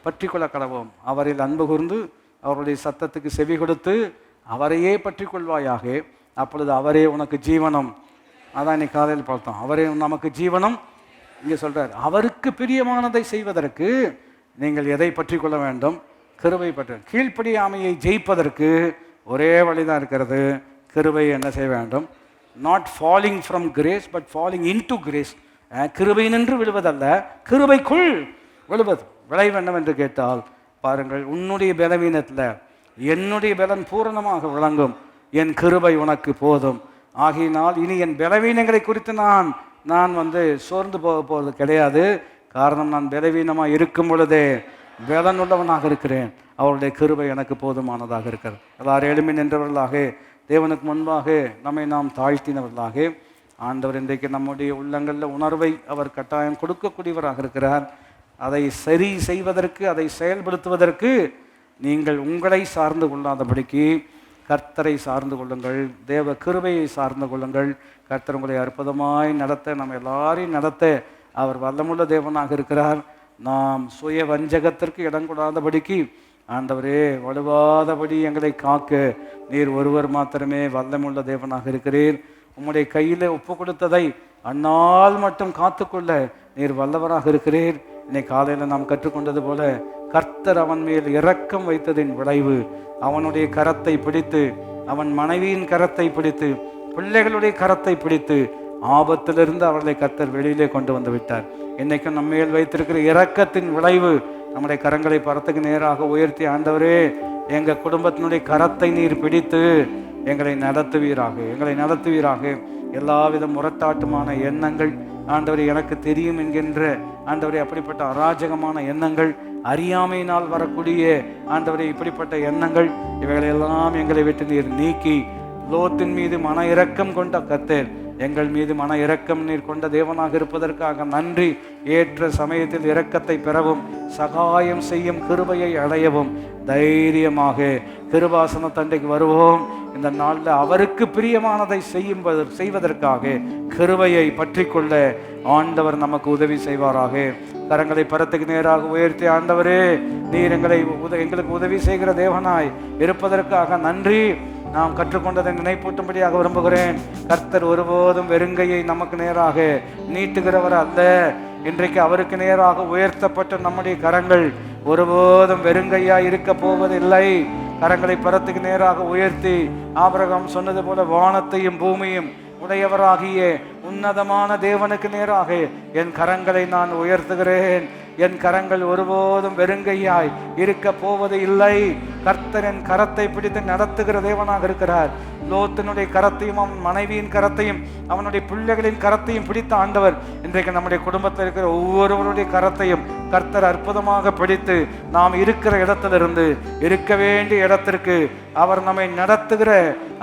பற்றி கொள்ள கடவோம். அவரில் அன்பு கூர்ந்து அவருடைய சத்தத்துக்கு செவி கொடுத்து அவரையே பற்றி கொள்வாயாக. அப்பொழுது அவரே உனக்கு ஜீவனம். அதான் இன்னைக்கு காலையில் பார்த்தோம். அவரே நமக்கு ஜீவனம். இங்கே சொல்கிறார், அவருக்கு பிரியமானதை செய்வதற்கு நீங்கள் எதை பற்றி கொள்ள வேண்டும்? கிருபை பற்றி. கீழ்ப்படியாமையை ஜெயிப்பதற்கு ஒரே வழிதான் இருக்கிறது. கிருபை என்ன செய்ய வேண்டும்? Not falling from grace but falling into grace. கிருபை நின்று விழுவதல்ல, கிருபைக்குள் விழுவது. விளைவு என்னவென்று கேட்டால், பாருங்கள், உன்னுடைய பலவீனத்தில் என்னுடைய பலன் பூரணமாக விளங்கும். என் கிருபை உனக்கு போதும். ஆகையினால் இனி என் பலவீனங்களை குறித்து நான் சோர்ந்து போவது கிடையாது. காரணம், நான் பலவீனமாக இருக்கும் பொழுதே பலனுள்ளவனாக இருக்கிறேன். அவருடைய கிருபை எனக்கு போதுமானதாக இருக்கிறது. எல்லாரும் எளிமை நின்றவர்களாக தேவனுக்கு முன்பாக நம்மை நாம் தாழ்த்தினவர்களாக, ஆண்டவர் இன்றைக்கு நம்முடைய உள்ளங்களில் உணர்வை அவர் கட்டாயம் கொடுக்கக்கூடியவராக இருக்கிறார். அதை சரி செய்வதற்கு, அதை செயல்படுத்துவதற்கு நீங்கள் உங்களை சார்ந்து கொள்ளாதபடிக்கு கர்த்தரை சார்ந்து கொள்ளுங்கள். தேவ கிருபையை சார்ந்து கொள்ளுங்கள். கர்த்தர் உங்களை அற்புதமாய் நடத்த, நம்ம எல்லாரையும் நடத்த அவர் வல்லமுள்ள தேவனாக இருக்கிறார். நாம் சுய வஞ்சகத்திற்கு இடம் கொடாதபடிக்கு, ஆண்டவரே வலுவாதபடி எங்களை காக்க நீர் ஒருவர் மாத்திரமே வல்லமுள்ள தேவனாக இருக்கிறீர். உம்முடைய கையில் ஒப்பு கொடுத்ததை அந்நாள் மட்டும் காத்துக்கொள்ள நீர் வல்லவராக இருக்கிறீர். இன்னைக்கு காலையில் நாம் கற்றுக்கொண்டது போல, கர்த்தர் அவன் மேல் இரக்கம் வைத்ததின் விளைவு அவனுடைய கரத்தை பிடித்து, அவன் மனைவியின் கரத்தை பிடித்து, பிள்ளைகளுடைய கரத்தை பிடித்து ஆபத்திலிருந்து அவர்களை கர்த்தர் வெளியிலே கொண்டு வந்து விட்டார். இன்னைக்கு நம்ம மேல் வைத்திருக்கிற இரக்கத்தின் விளைவு நம்முடைய கரங்களை பரத்துக்கு நேராக உயர்த்தி, ஆண்டவரே எங்கள் குடும்பத்தினுடைய கரத்தை நீர் பிடித்து எங்களை நடத்துவீராக. எல்லாவித முரட்டாட்டமான எண்ணங்கள், ஆண்டவரே எனக்கு தெரியும் என்கின்ற ஆண்டவரே அப்படிப்பட்ட அராஜகமான எண்ணங்கள், அறியாமையினால் வரக்கூடிய ஆண்டவரே இப்படிப்பட்ட எண்ணங்கள், இவைகளெல்லாம் எங்களை விட்டு நீர் நீக்கி, லோத்தின் மீது மன இரக்கம் கொண்ட கர்த்தர் எங்கள் மீது மன இரக்கம் நீர் கொண்ட தேவனாக இருப்பதற்காக நன்றி. ஏற்ற சமயத்தில் இரக்கத்தை பெறவும், சகாயம் செய்யும் கிருபையை அடையவும் தைரியமாக கிருபாசன தண்டைக்கு வருவோம். இந்த நாளில் அவருக்கு பிரியமானதை செய்வதற்காக கிருபையை பற்றி கொள்ள ஆண்டவர் நமக்கு உதவி செய்வாராக. கரங்களை பரத்துக்கு நேராக உயர்த்தி, ஆண்டவரே நீர் எங்களுக்கு உதவி செய்கிற தேவனாய் இருப்பதற்காக நன்றி. நாம் கற்றுக்கொண்டதை நினைப்பூட்டும்படியாக விரும்புகிறேன். கர்த்தர் ஒருபோதும் வெறுங்கையை நமக்கு நேராக நீட்டுகிறவர் அல்ல. இன்றைக்கு அவருக்கு நேராக உயர்த்தப்பட்ட நம்முடைய கரங்கள் ஒருபோதும் வெறுங்கையாய் இருக்க போவதில்லை. கரங்களை பரத்துக்கு நேராக உயர்த்தி, ஆபிரகாம் சொன்னது போல வானத்தையும் பூமியும் உடையவராகிய உன்னதமான தேவனுக்கு நேராக என் கரங்களை நான் உயர்த்துகிறேன். என் கரங்கள் ஒருபோதும் வெறுங்கையாய் இருக்க போவது இல்லை. கர்த்தர் என் கரத்தை பிடித்து நடத்துகிற தேவனாக இருக்கிறார். லோத்தினுடைய கரத்தையும் அவன் மனைவியின் கரத்தையும் அவனுடைய பிள்ளைகளின் கரத்தையும் பிடித்த ஆண்டவர் இன்றைக்கு நம்முடைய குடும்பத்தில் இருக்கிற ஒவ்வொருவருடைய கரத்தையும் கர்த்தர் அற்புதமாக பிடித்து நாம் இருக்கிற இடத்திலிருந்து இருக்க வேண்டிய இடத்திற்கு அவர் நம்மை நடத்துகிற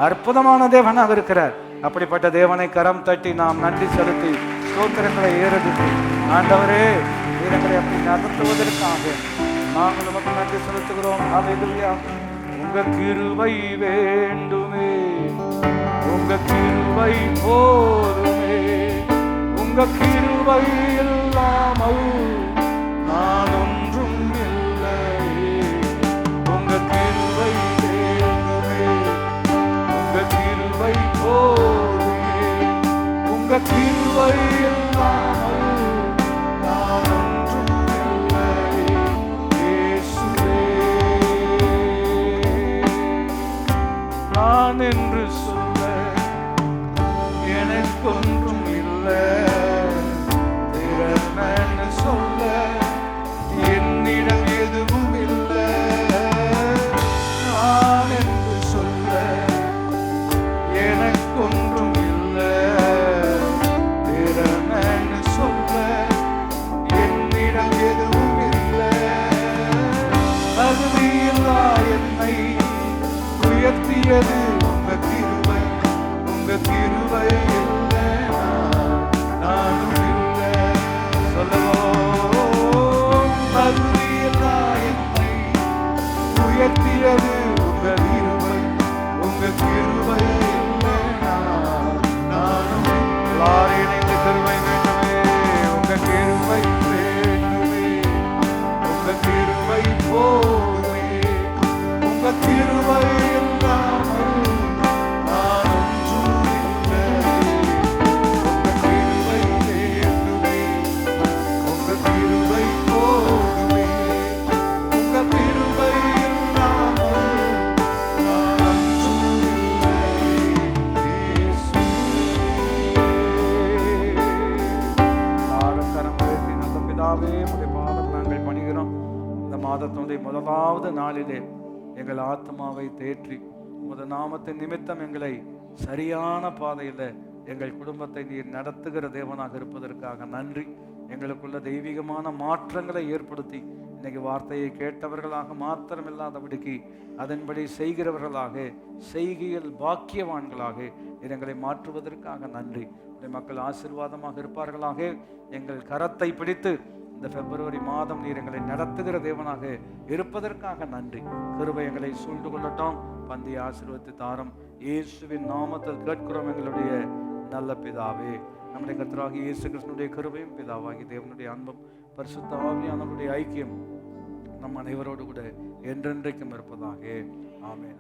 அற்புதமான தேவனாக இருக்கிறார். அப்படிப்பட்ட தேவனை கரம் தட்டி நாம் நன்றி செலுத்தி ஸ்தோத்திரங்களை ஏறெடுத்து, ஆண்டவரே எங்களை அப்படி நடத்துவதற்காக நாங்கள் நமக்கு நன்றி செலுத்துகிறோம். ஹல்லேலூயா. உங்க கிருபை வேண்டுமே, உங்க கிருபை போதுமே, உங்க கிருபை இல்லாமல் நான் ஒன்றும் இல்லை. உங்க கிருபை வேண்டுமே, உங்க கிருபை போதுமே, உங்க கிருபை இல்லாமல் நான் ஒன்றும் இல்லை. இயேசுவே, நான் என்று சொல்ல எனக்கொன்றும் இல்லை. திறன்னு சொல்ல என்னிடம் எதுவும் இல்லை. நான் என்று சொல்ல எனக்கொன்றும் இல்லை. திறன்னு சொல்ல என்னிடம் எதுவும் இல்லை. தகுதியில்லா என்னை உயர்த்தியது உங்க கிருபை. உங்க கிருபை இல்லை நானும் இல்லை. சொல்லவோம், தகுதியில்லா என்னை உயர்த்தியது உங்க கிருபை. உங்க கிருபை இல்லை நானும் இல்லை. எல்லாரும் இணைந்து கிருபை வேண்டுமே, உங்க கிருபை வேண்டுமே, உங்க கிருபை போதுமே, உங்க கிருபை இல்லாமல் நான் ஒன்றும் இல்லை. உங்க கிருபை வேண்டுமே, உங்க கிருபை போதுமே, உங்க கிருபை இல்லாமல் நான் ஒன்றும் இல்லை. எல்லாரும் கரம் உயர்த்தி, நல்ல பிதாவே உம்முடைய பாதம் நாங்கள் பணிகிறோம். இந்த மாதத்தினுடைய முதலாவது நாளிலே எங்கள் ஆத்மாவை தேற்றி உமது நாமத்தின் நிமித்தம் எங்களை சரியான பாதையில் எங்கள் குடும்பத்தை நீர் நடத்துகிற தேவனாக இருப்பதற்காக நன்றி. எங்களுக்குள்ள தெய்வீகமான மாற்றங்களை ஏற்படுத்தி இன்னைக்கு வார்த்தையை கேட்டவர்களாக மாத்திரமில்லாதபடிக்கு அதன்படி செய்கிறவர்களாக, செய்கையில் பாக்கியவான்களாக எங்களை மாற்றுவதற்காக நன்றி. மக்கள் ஆசீர்வாதமாக இருப்பார்களாக. எங்கள் கரத்தை பிடித்து இந்த பிப்ரவரி மாதம் நீர் எங்களை நடத்துகிற தேவனாக இருப்பதற்காக நன்றி. கிருபை எங்களை சூழ்ந்து கொள்ளட்டும். பந்திய ஆசீர்வதித்து தாரும். இயேசுவின் நாமத்தில் கேட்கிறோம் எங்களுடைய நல்ல பிதாவே. நம்முடைய கர்த்தராகிய இயேசு கிறிஸ்துவினுடைய கிருபையும் பிதாவாகி தேவனுடைய அன்பும் பரிசுத்த ஆவியானவருடைய ஐக்கியம் நம் அனைவரோடு கூட என்றென்றைக்கும் இருப்பதாக. ஆமென்.